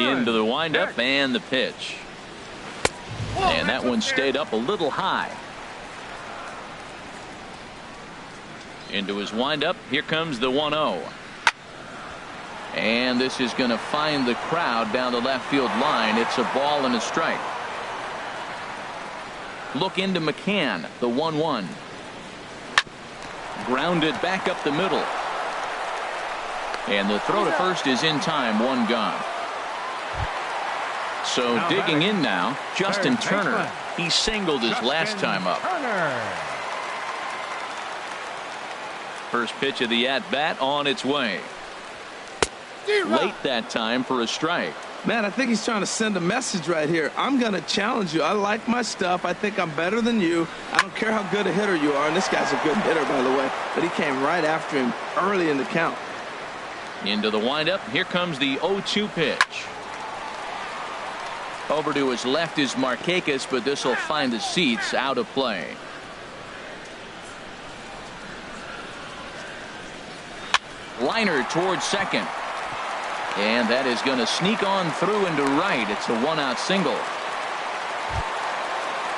Into the windup and the pitch. And that one stayed up a little high. Into his windup. Here comes the 1-0. And this is going to find the crowd down the left field line. It's a ball and a strike. Look into McCann, the 1-1. Grounded back up the middle. And the throw to first is in time. 1 gone. So digging in now, Justin Turner. He singled his last time up. First pitch of the at-bat on its way. Late that time for a strike. Man, I think he's trying to send a message right here. I'm going to challenge you. I like my stuff. I think I'm better than you. I don't care how good a hitter you are. And this guy's a good hitter, by the way. But he came right after him early in the count. Into the windup. Here comes the 0-2 pitch. Over to his left is Markakis, but this will find the seats out of play. Liner towards second. And that is going to sneak on through into right. It's a 1-out single.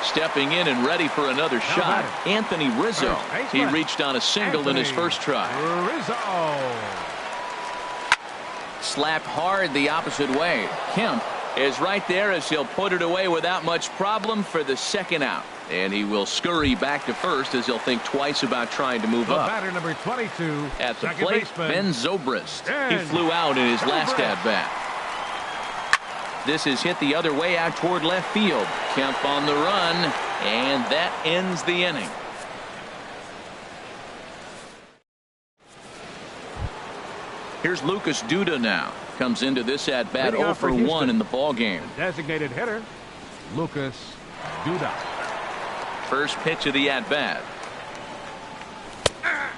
Stepping in and ready for another shot, Anthony Rizzo. He reached on a single in his first try. Slapped hard the opposite way. Kemp is right there as he'll put it away without much problem for the second out. And he will scurry back to first as he'll think twice about trying to move up. Batter number 22, at the plate, Ben Zobrist. He flew out in his last at-bat. This is hit the other way out toward left field. Kemp on the run, and that ends the inning. Here's Lucas Duda now. Comes into this at-bat 0 for 1 in the ball game. Designated hitter, Lucas Duda. First pitch of the at-bat.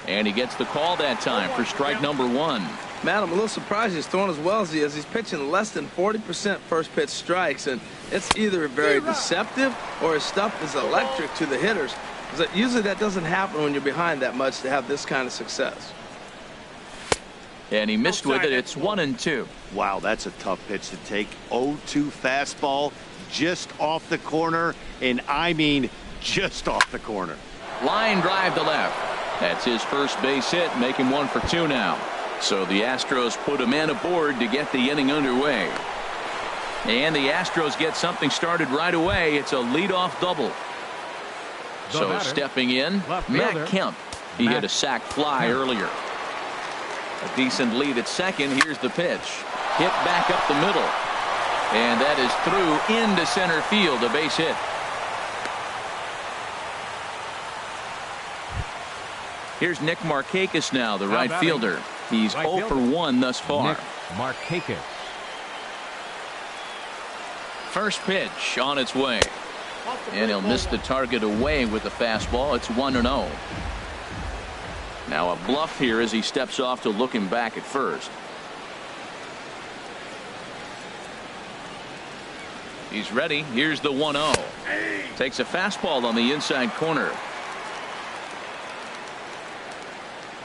And he gets the call that time for strike number 1. Matt, I'm a little surprised he's throwing as well as he is. He's pitching less than 40% first pitch strikes, and it's either very deceptive or his stuff is electric to the hitters. Usually that doesn't happen when you're behind that much to have this kind of success. And he missed with it. It's 1-2. Wow, that's a tough pitch to take. 0-2 fastball just off the corner, and I mean just off the corner. Line drive to left. That's his first base hit, make him 1 for 2 now. So the Astros put a man aboard to get the inning underway. And the Astros get something started right away. It's a leadoff double. So stepping in, Matt Kemp. He hit a sac fly earlier. A decent lead at second. Here's the pitch. Hit back up the middle. And that is through into center field, a base hit. Here's Nick Markakis now, the right fielder. He's 0 for 1 thus far. Nick Markakis. First pitch on its way. And he'll miss the target away with the fastball. It's 1-0. Now a bluff here as he steps off to look him back at first. He's ready. Here's the 1-0. Takes a fastball on the inside corner.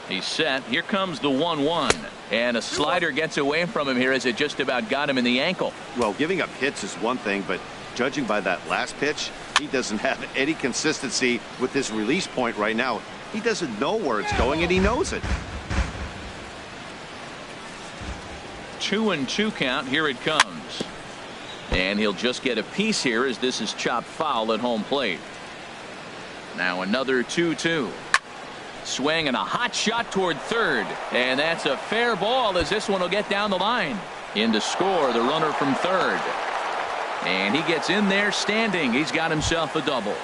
He's set. Here comes the 1-1. And a slider gets away from him here as it just about got him in the ankle. Well, giving up hits is one thing, but judging by that last pitch, he doesn't have any consistency with his release point right now. He doesn't know where it's going, and he knows it. 2-2 count. Here it comes. And he'll just get a piece here as this is chopped foul at home plate. Now another 2-2. Swing and a hot shot toward third. And that's a fair ball as this one will get down the line. In to score the runner from third. And he gets in there standing. He's got himself a double.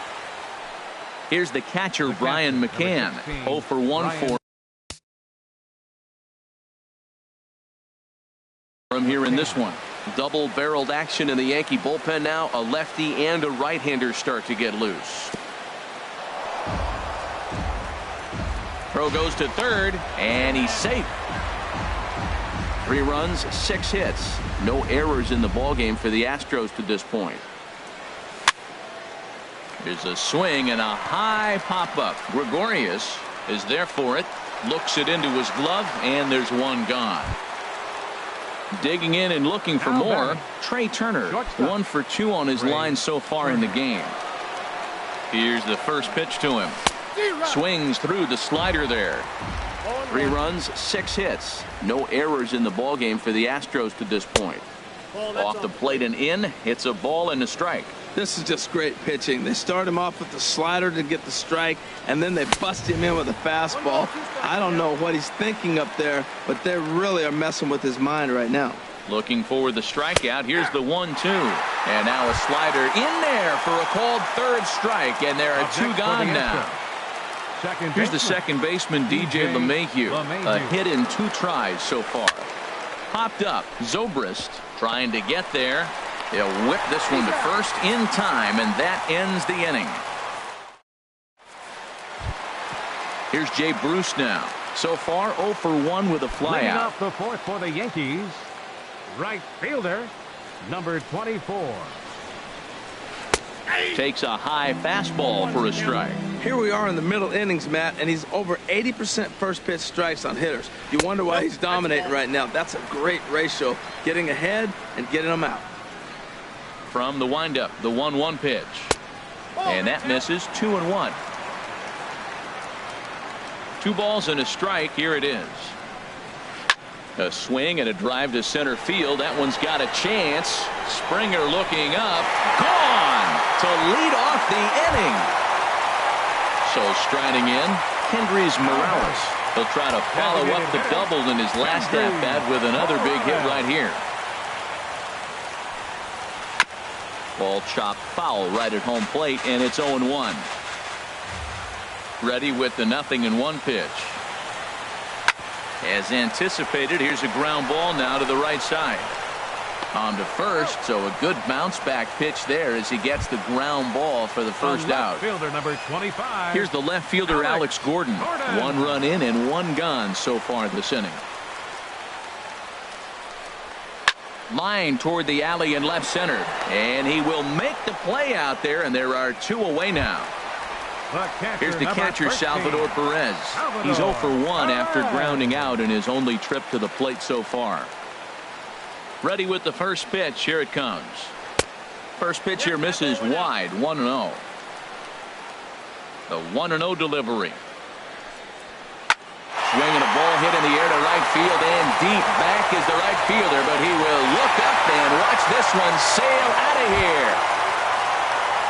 Here's the catcher, Brian McCann. 0 for 1 for him here in this one. Double-barreled action in the Yankee bullpen now. A lefty and a right-hander start to get loose. Throw goes to third, and he's safe. 3 runs, 6 hits. No errors in the ballgame for the Astros to this point. There's a swing and a high pop-up. Gregorius is there for it. Looks it into his glove, and there's one gone. Digging in and looking for more, Trey Turner. 1 for 2 on his line so far in the game. Here's the first pitch to him. Swings through the slider there. 3 runs, 6 hits. No errors in the ballgame for the Astros to this point. Off the plate and in, hits a ball and a strike. This is just great pitching. They start him off with the slider to get the strike, and then they bust him in with a fastball. I don't know what he's thinking up there, but they really are messing with his mind right now. Looking for the strikeout. Here's the 1-2. And now a slider in there for a called third strike, and there are 2 gone now. Here's the second baseman, DJ LeMahieu. A hit in 2 tries so far. Popped up. Zobrist trying to get there. He'll whip this one to first in time, and that ends the inning. Here's Jay Bruce now. So far, 0 for 1 with a flyout. Off the fourth for the Yankees, right fielder, number 24. Takes a high fastball for a strike. Here we are in the middle innings, Matt, and he's over 80% first pitch strikes on hitters. You wonder why he's dominating right now. That's a great ratio, getting ahead and getting them out. From the windup, the 1-1 pitch. And that misses. 2-1. 2 balls and a strike. Here it is. A swing and a drive to center field. That one's got a chance. Springer looking up. Gone to lead off the inning. So striding in, Kendrys Morales. He'll try to follow up the double in his last at-bat with another big hit right here. Ball chopped foul right at home plate, and it's 0-1. Ready with the 0-1 pitch. As anticipated, here's a ground ball now to the right side. On to first, so a good bounce back pitch there as he gets the ground ball for the first out. Fielder number 25. Here's the left fielder Alex Gordon. 1 run in and 1 gone so far this inning. Line toward the alley in left center, and he will make the play out there, and there are 2 away now. Here's the catcher, Salvador Perez. He's 0 for 1 after grounding out in his only trip to the plate so far. Ready with the first pitch. Here it comes. First pitch here misses wide. 1-0. The 1-0 delivery. Swing and a ball hit in the air to right field, and deep back is the right fielder, but he will look up and watch this one sail out of here.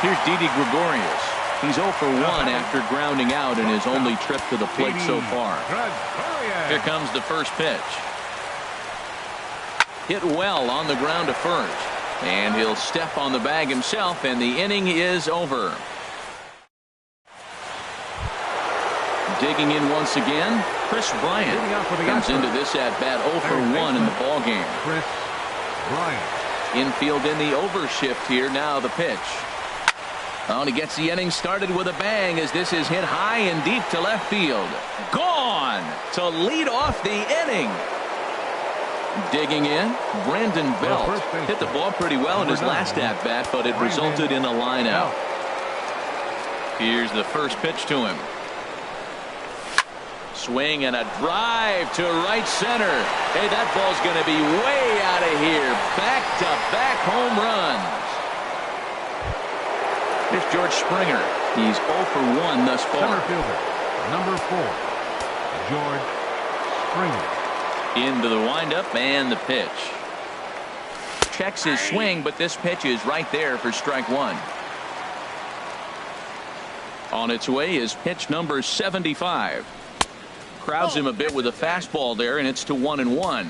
Here's Didi Gregorius. He's 0 for 1 after grounding out in his only trip to the plate so far. Here comes the first pitch. Hit well on the ground to first, and he'll step on the bag himself, and the inning is over. Digging in once again, Chris Bryant comes into this at bat 0 for 1 in the ball game. Chris Bryant. Infield in the overshift here. Now the pitch. Oh, and he gets the inning started with a bang as this is hit high and deep to left field. Gone to lead off the inning. Digging in, Brandon Belt hit the ball pretty well in his last at-bat, but it resulted in a line out. Here's the first pitch to him. Swing and a drive to right center. Hey, that ball's going to be way out of here. Back-to-back home runs. Here's George Springer. He's 0 for 1 thus far. Center fielder, number 4, George Springer. Into the windup and the pitch. Checks his swing, but this pitch is right there for strike 1. On its way is pitch number 75. Crowds him a bit with a fastball there, and it's to 1-1.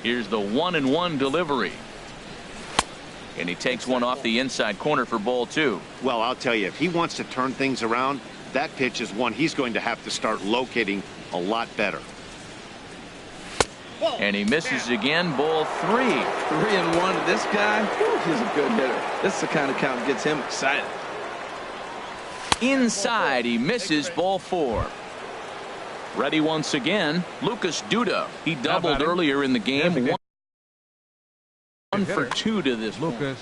Here's the 1-1 delivery. And he takes one off the inside corner for ball 2. Well, I'll tell you, if he wants to turn things around, that pitch is one he's going to have to start locating a lot better. And he misses again. Ball 3. 3-1 to this guy. He's a good hitter. This is the kind of count that gets him excited. Inside, he misses. Ball 4. Ready once again, Lucas Duda. He doubled earlier in the game. 1 for 2 to this Lucas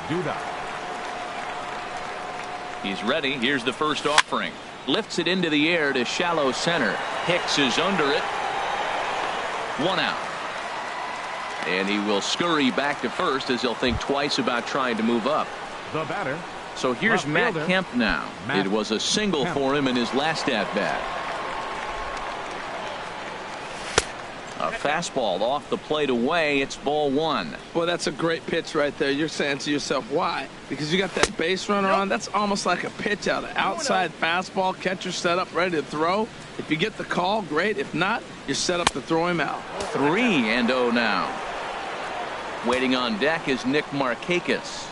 Duda. He's ready. Here's the first offering. Lifts it into the air to shallow center. Hicks is under it. 1 out. And he will scurry back to first as he'll think twice about trying to move up. The batter. So here's Matt Kemp now. It was a single for him in his last at-bat. A fastball off the plate away. It's ball 1. Boy, that's a great pitch right there. You're saying to yourself, why? Because you got that base runner on. That's almost like a pitch out. An outside fastball, catcher set up, ready to throw. If you get the call, great. If not, you're set up to throw him out. 3-0 now. Waiting on deck is Nick Markakis.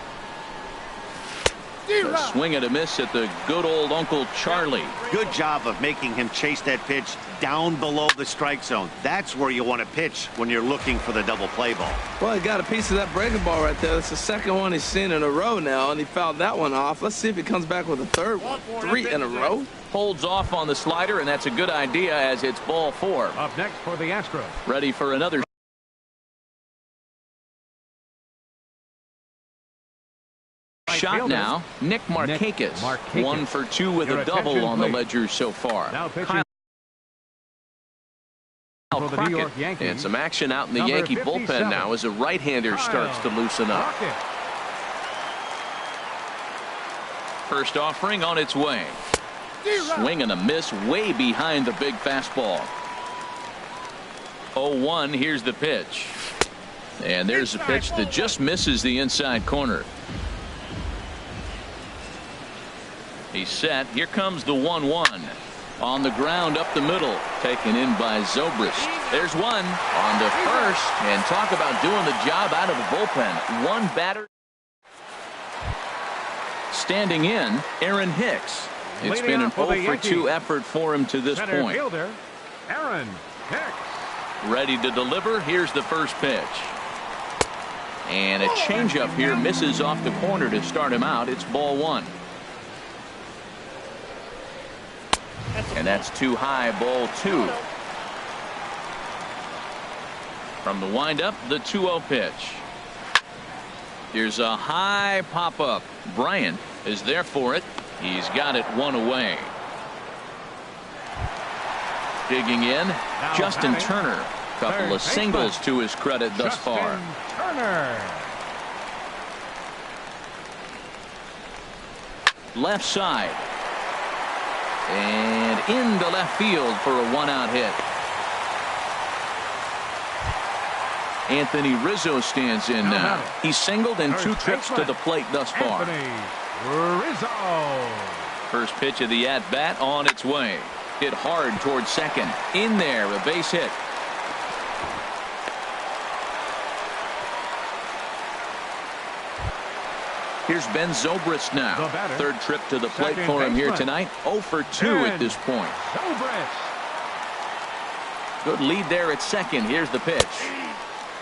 A swing and a miss at the good old Uncle Charlie. Good job of making him chase that pitch down below the strike zone. That's where you want to pitch when you're looking for the double play ball. Well, he got a piece of that breaking ball right there. That's the second one he's seen in a row now, and he fouled that one off. Let's see if he comes back with a third one. 3 in a row. Holds off on the slider, and that's a good idea as it's ball 4. Up next for the Astros. Ready for another shot now. Nick Markakis. 1 for 2 with a double on the ledger so far. Now pitching for the New York Yankees. And some action out in the Yankee bullpen now as a right-hander starts to loosen up. First offering on its way. Swing and a miss way behind the big fastball. 0-1. Here's the pitch. And there's a pitch that just misses the inside corner. He's set. Here comes the 1-1. On the ground up the middle. Taken in by Zobrist. There's one on to first. And talk about doing the job out of the bullpen. One batter. Standing in, Aaron Hicks. It's been an 0-for-2 effort for him to this point. Fielder, Aaron Hicks. Ready to deliver. Here's the first pitch. And a changeup here misses off the corner to start him out. It's ball one. And that's too high, ball two. From the windup, the 2-0 pitch. Here's a high pop-up. Bryant is there for it. He's got it one away. Digging in, Justin Turner. Couple of singles to his credit thus far. Turner. Left side. And into left field for a one-out hit. Anthony Rizzo stands in now. He's singled in 2 trips to the plate thus far. Rizzo. First pitch of the at-bat on its way. Hit hard towards second. In there, a base hit. Here's Ben Zobrist now. Third trip to the plate for him here tonight. 0-for-2 at this point. Good lead there at second. Here's the pitch.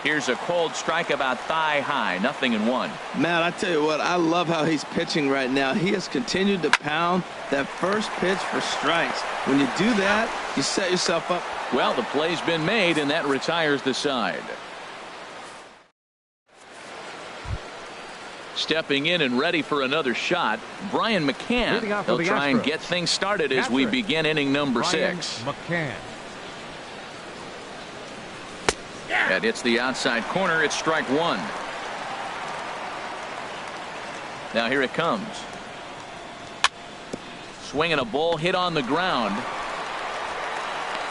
Here's a cold strike about thigh high. 0-1. Matt, I tell you what, I love how he's pitching right now. He has continued to pound that first pitch for strikes. When you do that, you set yourself up. Well, the play's been made, and that retires the side. Stepping in and ready for another shot, Brian McCann. He'll try and get things started as we begin inning number 6. McCann. That hits the outside corner. It's strike one. Now here it comes. Swinging a ball hit on the ground.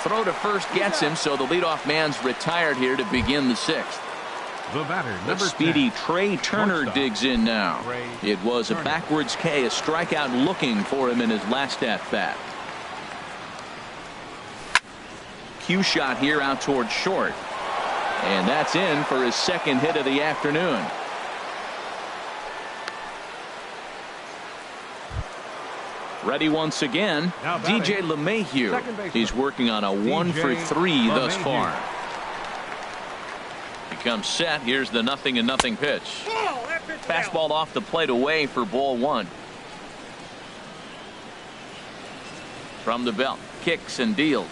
Throw to first gets him, so the leadoff man's retired here to begin the 6th. The batter, The speedy Trey Turner digs in now. It was a backwards K, a strikeout looking for him in his last at-bat. Cue shot here out towards short. And that's in for his second hit of the afternoon. Ready once again, DJ LeMahieu. He's working on a 1-for-3 thus far. He comes set. Here's the 0-0 pitch. Fastball off the plate away for ball one. From the belt, kicks and deals.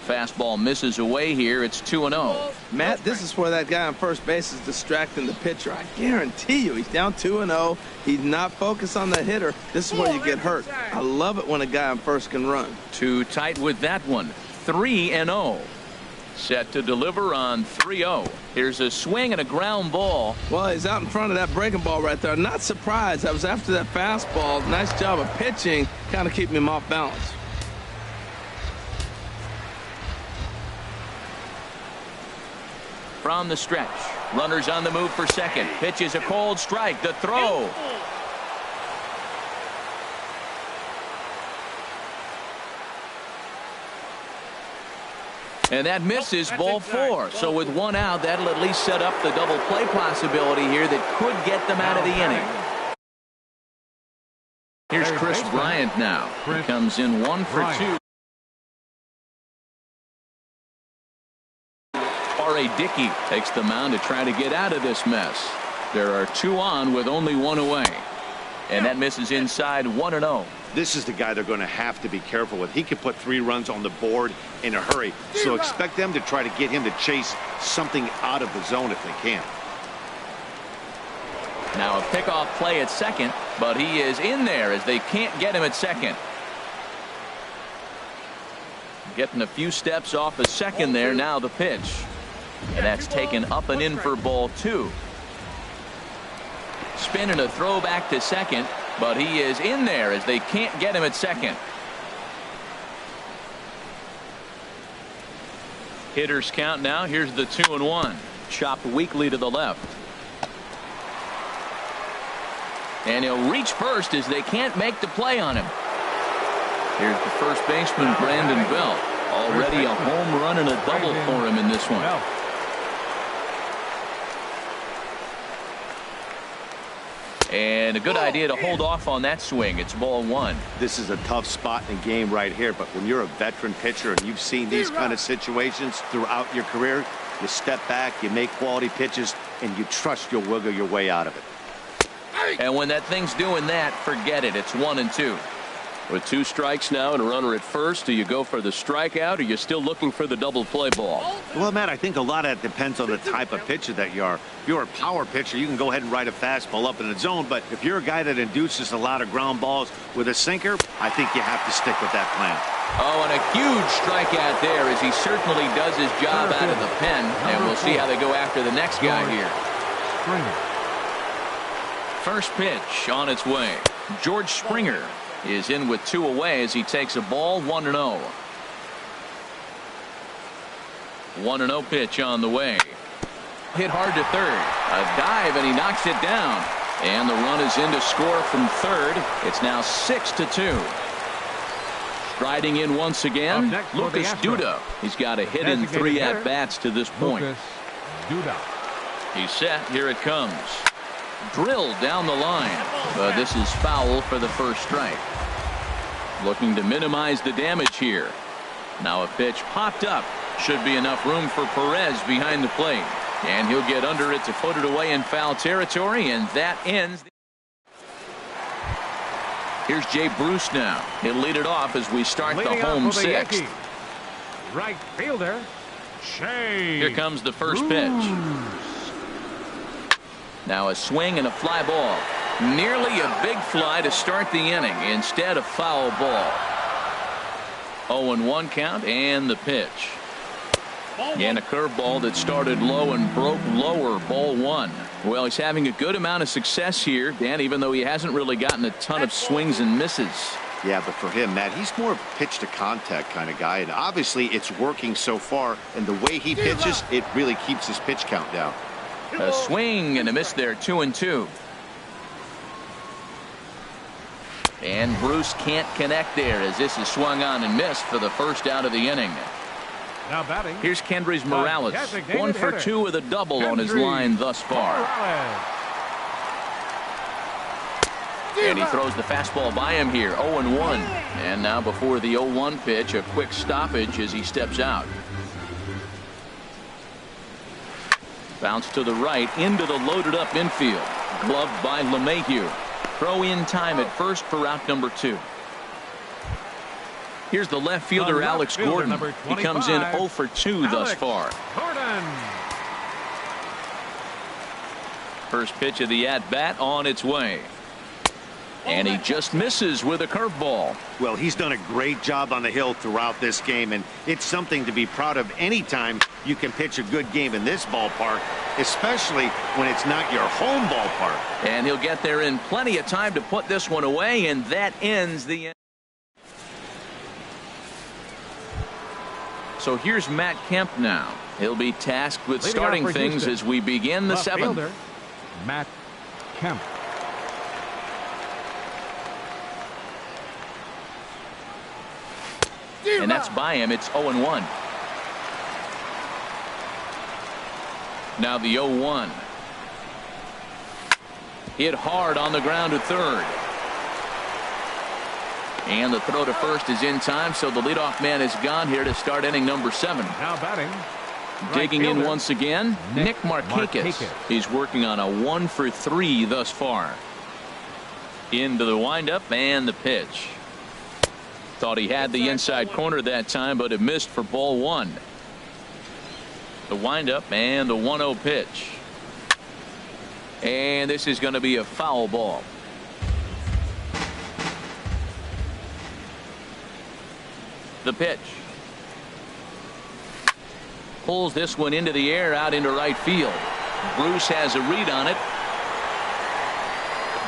Fastball misses away here. It's 2-0. Matt, this is where that guy on first base is distracting the pitcher. I guarantee you he's down 2-0. He's not focused on the hitter. This is where you get hurt. I love it when a guy on first can run. Too tight with that one. 3-0. Set to deliver on 3-0. Here's a swing and a ground ball. Well, he's out in front of that breaking ball right there. Not surprised. I was after that fastball. Nice job of pitching, kind of keeping him off balance. From the stretch, runners on the move for second. Pitch is a cold strike. The throw. And that misses ball four. So with one out, that'll at least set up the double play possibility here that could get them out of the inning. Here's Chris Bryant now. He comes in 1-for-2. R.A. Dickey takes the mound to try to get out of this mess. There are 2 on with only 1 away. And that misses inside 1-0. This is the guy they're going to have to be careful with. He can put 3 runs on the board in a hurry. So expect them to try to get him to chase something out of the zone if they can. Now a pickoff play at second, but he is in there as they can't get him at second. Getting a few steps off the second there. Now the pitch. And that's taken up and in for ball 2. Spin and a throw back to second, but he is in there as they can't get him at second. Hitters count now. Here's the 2-1. Chopped weakly to the left. And he'll reach first as they can't make the play on him. Here's the first baseman, Brandon Belt. Already a home run and a double for him in this one. And a good idea to hold off on that swing. It's ball one. This is a tough spot in the game right here, but when you're a veteran pitcher and you've seen these kind of situations throughout your career, you step back, you make quality pitches, and you trust you'll wiggle your way out of it. And when that thing's doing that, forget it. It's 1-2. With 2 strikes now and a runner at first, do you go for the strikeout, or are you still looking for the double play ball? Well, Matt, I think a lot of that depends on the type of pitcher that you are. If you're a power pitcher, you can go ahead and ride a fastball up in the zone, but if you're a guy that induces a lot of ground balls with a sinker, I think you have to stick with that plan. Oh, and a huge strikeout there as he certainly does his job out of the pen, and we'll see how they go after the next guy here. First pitch on its way. George Springer is in with 2 away as he takes a ball. 1-0. 1-0 pitch on the way. Hit hard to third. A dive and he knocks it down. And the run is in to score from third. It's now 6-2. Striding in once again, Lucas Duda. He's got a hit in 3 at-bats to this point. He's set. Here it comes. Drilled down the line, but this is foul for the first strike. Looking to minimize the damage here. Now a pitch popped up. Should be enough room for Perez behind the plate, and he'll get under it to put it away in foul territory, and that ends. Here's Jay Bruce now. He'll lead it off as we start the home sixth. Right fielder, Shea. Here comes the first pitch. Now a swing and a fly ball. Nearly a big fly to start the inning. Instead, a foul ball. 0-1 count and the pitch. And a curveball that started low and broke lower. Ball one. Well, he's having a good amount of success here, Dan, even though he hasn't really gotten a ton of swings and misses. Yeah, but for him, Matt, he's more of a pitch to contact kind of guy, and obviously it's working so far, and the way he pitches, it really keeps his pitch count down. A swing and a miss there. 2-2. And Bruce can't connect there as this is swung on and missed for the first out of the inning. Now batting. Here's Kendrys Morales. 1 for 2 with a double on his line thus far. And he throws the fastball by him here. 0-1. And now before the 0-1 pitch, a quick stoppage as he steps out. Bounce to the right into the loaded up infield. Gloved by LeMahieu. Throw in time at first for out number 2. Here's the left fielder, Alex Gordon. He comes in 0 for 2 thus far. First pitch of the at-bat on its way. And he just misses with a curveball. Well, he's done a great job on the hill throughout this game, and it's something to be proud of anytime you can pitch a good game in this ballpark, especially when it's not your home ballpark. And he'll get there in plenty of time to put this one away, and that ends the end. So here's Matt Kemp now. He'll be tasked with starting things as we begin the 7th. Matt Kemp. And that's by him. It's 0-1. Now the 0-1. Hit hard on the ground to third. And the throw to first is in time, so the leadoff man is gone here to start inning number 7. Now batting. Digging in once again, Nick Markakis. He's working on a 1 for 3 thus far. Into the windup and the pitch. Thought he had the inside corner that time, but it missed for ball 1. The windup and the 1-0 pitch. And this is going to be a foul ball. The pitch. Pulls this one into the air out into right field. Bruce has a read on it.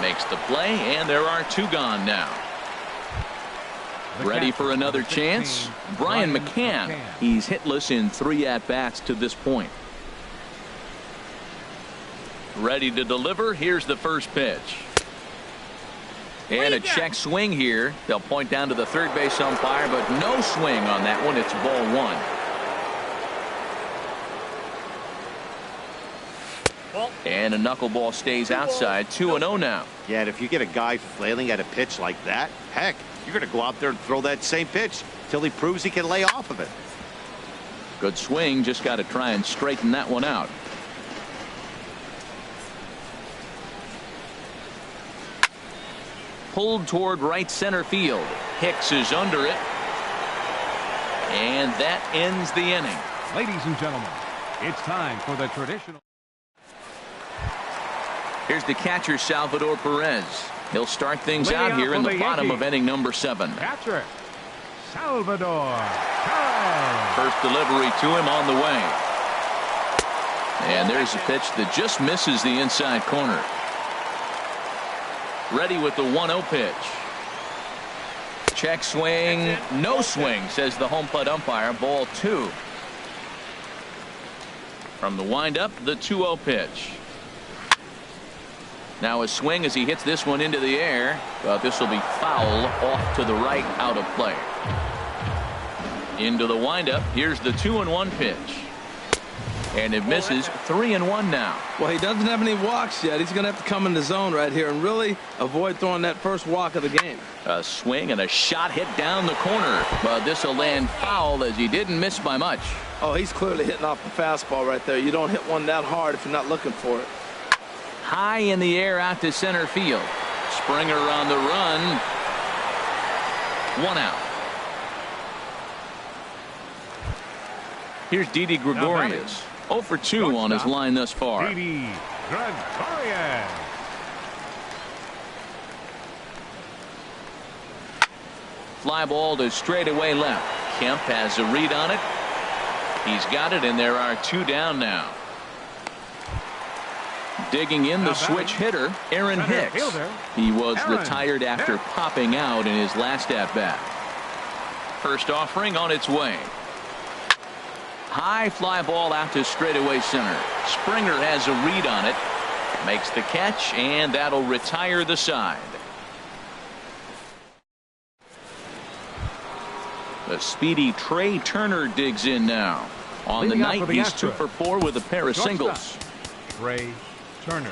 Makes the play, and there are 2 gone now. Ready for another chance? Brian McCann. He's hitless in 3 at-bats to this point. Ready to deliver. Here's the first pitch. And a check swing here. They'll point down to the third base umpire, but no swing on that one. It's ball 1. And a knuckleball stays outside. 2-0 now. Yeah, and if you get a guy flailing at a pitch like that, heck, you're going to go out there and throw that same pitch till he proves he can lay off of it. Good swing. Just got to try and straighten that one out. Pulled toward right center field. Hicks is under it. And that ends the inning. Ladies and gentlemen, it's time for the traditional. Here's the catcher, Salvador Perez. He'll start things out here in the bottom of inning number 7. Catcher, Salvador Perez. First delivery to him on the way. And there's a pitch that just misses the inside corner. Ready with the 1-0 pitch. Check swing. No swing, says the home plate umpire. Ball 2. From the windup, the 2-0 pitch. Now a swing as he hits this one into the air, but this will be foul off to the right, out of play. Into the windup. Here's the 2-1 pitch. And it misses. 3-1 now. Well, he doesn't have any walks yet. He's going to have to come in the zone right here and really avoid throwing that first walk of the game. A swing and a shot hit down the corner, but this will land foul as he didn't miss by much. Oh, he's clearly hitting off a fastball right there. You don't hit one that hard if you're not looking for it. High in the air out to center field. Springer on the run. 1 out. Here's Didi Gregorius. 0 for 2 on his line thus far. Didi Gregorius. Fly ball to straightaway left. Kemp has a read on it. He's got it, and there are 2 down now. Digging in the switch hitter, Aaron Hicks. He was retired after popping out in his last at-bat. First offering on its way. High fly ball out to straightaway center. Springer has a read on it. Makes the catch, and that'll retire the side. The speedy Trey Turner digs in now. On the night, he's 2 for 4 with a pair of singles. Trey Turner.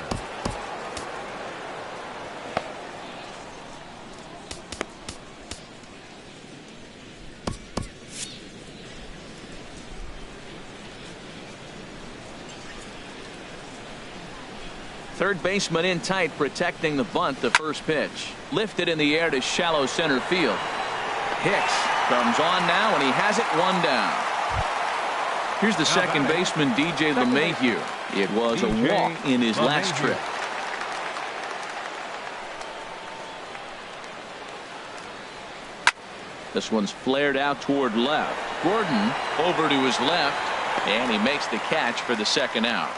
Third baseman in tight, protecting the bunt. The first pitch lifted in the air to shallow center field. Hicks comes on now, and he has it 1 down. Here's the second baseman, DJ LeMahieu. It was a walk in his last trip. This one's flared out toward left. Gordon over to his left, and he makes the catch for the second out.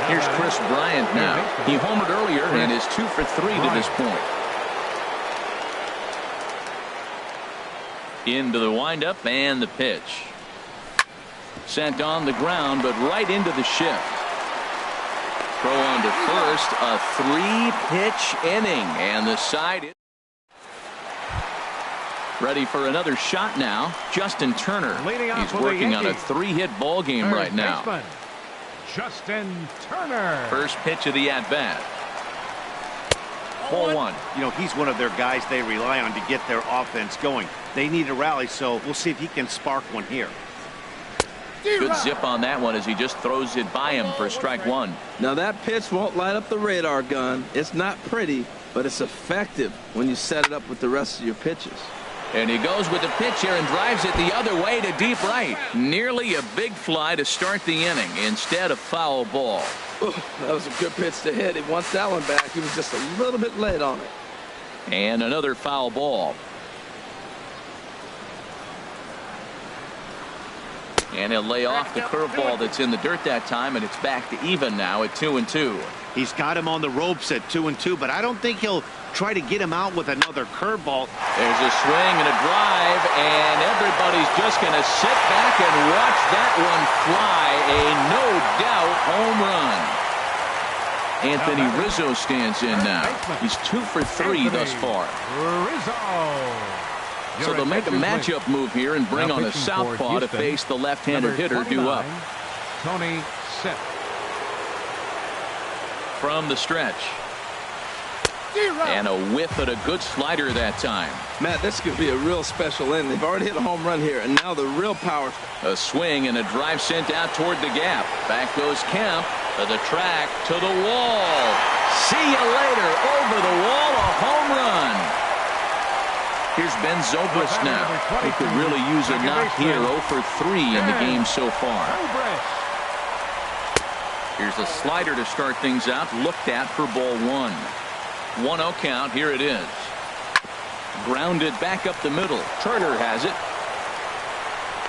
Here's Chris Bryant now. He homered earlier and is 2 for 3 to this point. Into the windup and the pitch. Sent on the ground, but right into the shift. Throw on to first. A 3-pitch inning, and the side is ready for another shot now. Justin Turner. He's working on a 3-hit ball game right now. Justin Turner. First pitch of the at-bat. Ball 1. You know, he's one of their guys they rely on to get their offense going. They need a rally, so we'll see if he can spark one here. Good zip on that one as he just throws it by him for strike 1. Now that pitch won't light up the radar gun. It's not pretty, but it's effective when you set it up with the rest of your pitches. And he goes with the pitch here and drives it the other way to deep right. Nearly a big fly to start the inning instead of foul ball. Ooh, that was a good pitch to hit. He wants that one back. He was just a little bit late on it. And another foul ball. And he'll lay off the curveball that's in the dirt that time, and it's back to even now at 2-2. He's got him on the ropes at 2-2, but I don't think he'll try to get him out with another curveball. There's a swing and a drive, and everybody's just going to sit back and watch that one fly. A no-doubt home run. Anthony Rizzo stands in now. He's 2 for 3 thus far. So they'll make a matchup move here and bring on a southpaw to face the left-handed hitter due up. Tony Sipp. From the stretch. And a whiff at a good slider that time. Matt, this could be a real special inning. They've already hit a home run here, and now the real power. A swing and a drive sent out toward the gap. Back goes Kemp to the track, to the wall. See you later. Over the wall, a home run. Here's Ben Zobrist now. He could really use a knock here. 0 for 3 in the game so far. Here's a slider to start things out. Looked at for ball 1. 1-0 count. Here it is. Grounded back up the middle. Turner has it.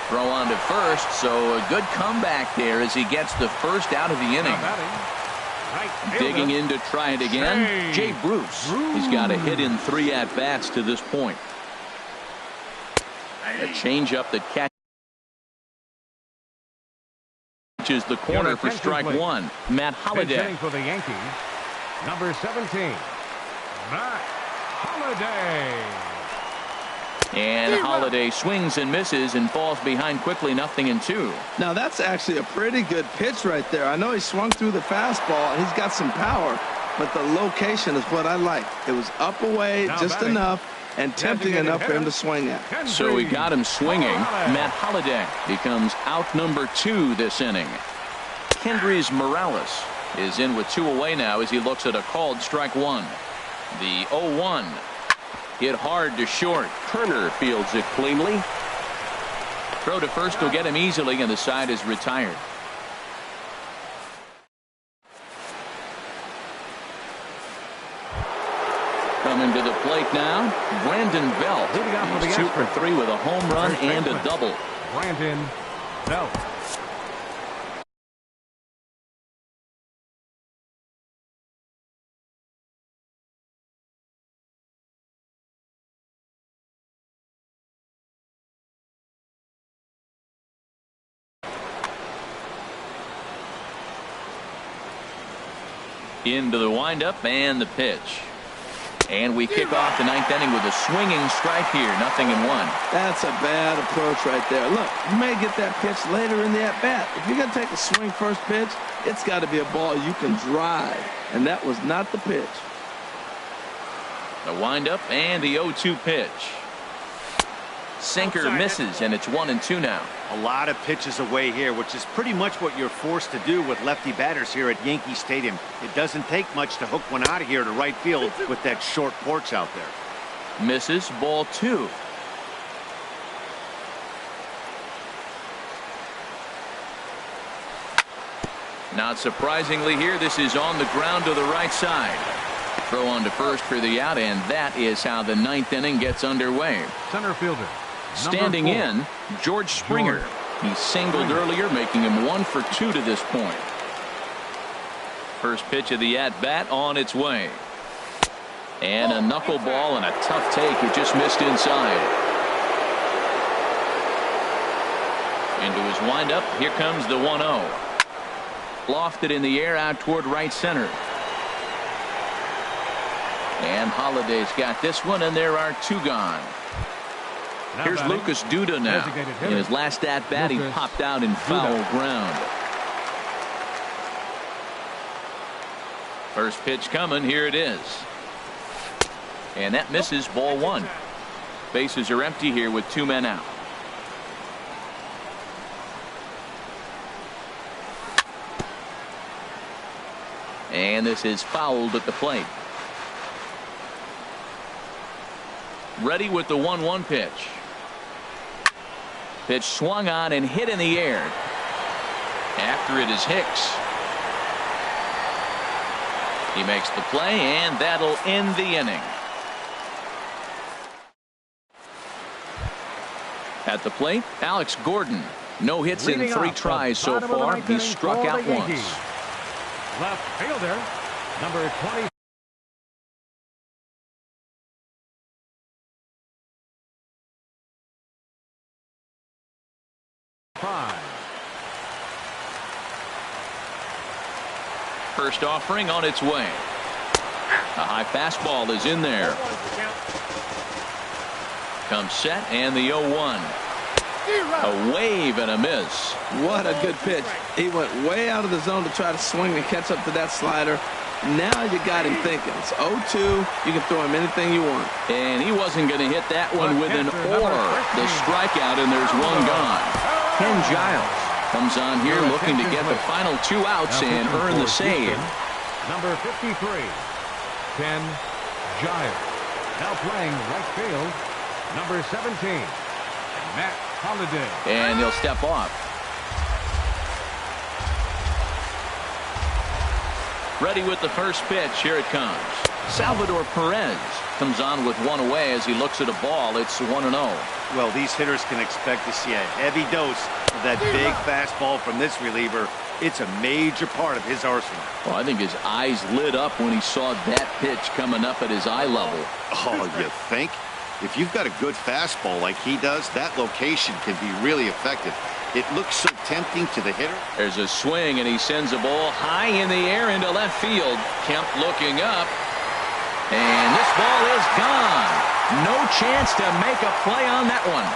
Throw on to first, so a good comeback there as he gets the first out of the inning. Digging in to try it again, Jay Bruce. He's got a hit in 3 at-bats to this point. A changeup that catches the corner for strike 1. Matt Holliday. For the Yankees, number 17, Matt Holliday. And Holliday swings and misses and falls behind quickly, 0-2. Now that's actually a pretty good pitch right there. I know he swung through the fastball and he's got some power, but the location is what I like. It was up away just enough and tempting enough for him to swing at. So he got him swinging. Matt Holliday becomes out number 2 this inning. Kendrys Morales is in with 2 away now as he looks at a called strike 1. The 0-1. Hit hard to short. Turner fields it cleanly. Throw to first will get him easily, and the side is retired. Coming to the plate now, Brandon Belt. He's 2 for 3 with a home run and a double. Brandon Belt. Into the windup and the pitch. And we kick off the 9th inning with a swinging strike here. 0-1. That's a bad approach right there. Look, you may get that pitch later in the at-bat. If you're going to take a swing first pitch, it's got to be a ball you can drive. And that was not the pitch. The windup and the 0-2 pitch. Sinker misses, and it's 1-2 now. A lot of pitches away here, which is pretty much what you're forced to do with lefty batters here at Yankee Stadium. It doesn't take much to hook one out of here to right field with that short porch out there. Misses, ball 2. Not surprisingly here, this is on the ground to the right side. Throw on to first for the out, and that is how the 9th inning gets underway. Center fielder. Standing in, George Springer. He singled earlier, making him 1 for 2 to this point. First pitch of the at-bat on its way. And a knuckleball and a tough take. It just missed inside. Into his windup. Here comes the 1-0. Lofted in the air out toward right center. And Holliday's got this one, and there are 2 gone. Here's Lucas Duda now. In his last at-bat, he popped out in foul ground. First pitch coming. Here it is. And that misses, ball 1. Bases are empty here with 2 men out. And this is fouled at the plate. Ready with the 1-1 pitch. Pitch swung on and hit in the air. After it is Hicks. He makes the play, and that'll end the inning. At the plate, Alex Gordon. No hits in 3 tries so far. He struck out once. Left fielder, Number 20. First offering on its way. A high fastball is in there. Comes set and the 0-1. A wave and a miss. What a good pitch. He went way out of the zone to try to swing and catch up to that slider. Now you got him thinking. It's 0-2. You can throw him anything you want. And he wasn't going to hit that one with an or. The strikeout, and there's one gone. Ken Giles comes on here looking to get the final 2 outs and earn the save. Number 53, Ken Giles. Now playing right field, number 17, Matt Holliday. And he'll step off. Ready with the first pitch. Here it comes. Salvador Perez comes on with one away as he looks at a ball. It's 1-0. Well, these hitters can expect to see a heavy dose of that big fastball from this reliever. It's a major part of his arsenal. Well, I think his eyes lit up when he saw that pitch coming up at his eye level. Oh, you think? If you've got a good fastball like he does, that location can be really effective. It looks so tempting to the hitter. There's a swing, and he sends a ball high in the air into left field. Kemp looking up. And this ball is gone. No chance to make a play on that one.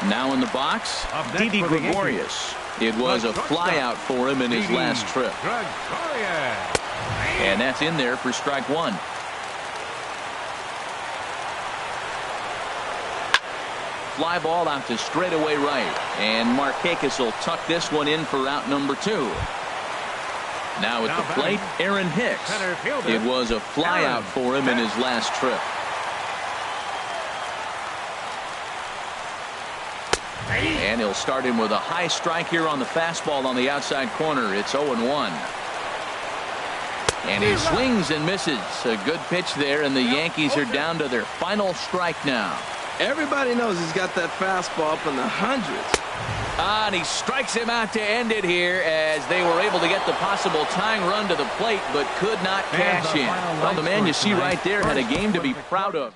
Now in the box, Didi Gregorius. It was a flyout for him in his last trip. And that's in there for strike one. Fly ball out to straightaway right. And Markakis will tuck this one in for out number 2. Now at the plate, Aaron Hicks. It was a flyout for him in his last trip. And he'll start him with a high strike here on the fastball on the outside corner. It's 0-1. And he swings and misses. A good pitch there, and the Yankees are down to their final strike now. Everybody knows he's got that fastball up in the hundreds. And he strikes him out to end it here as they were able to get the possible tying run to the plate but could not cash in. Well, the man you see right there had a game to be proud of.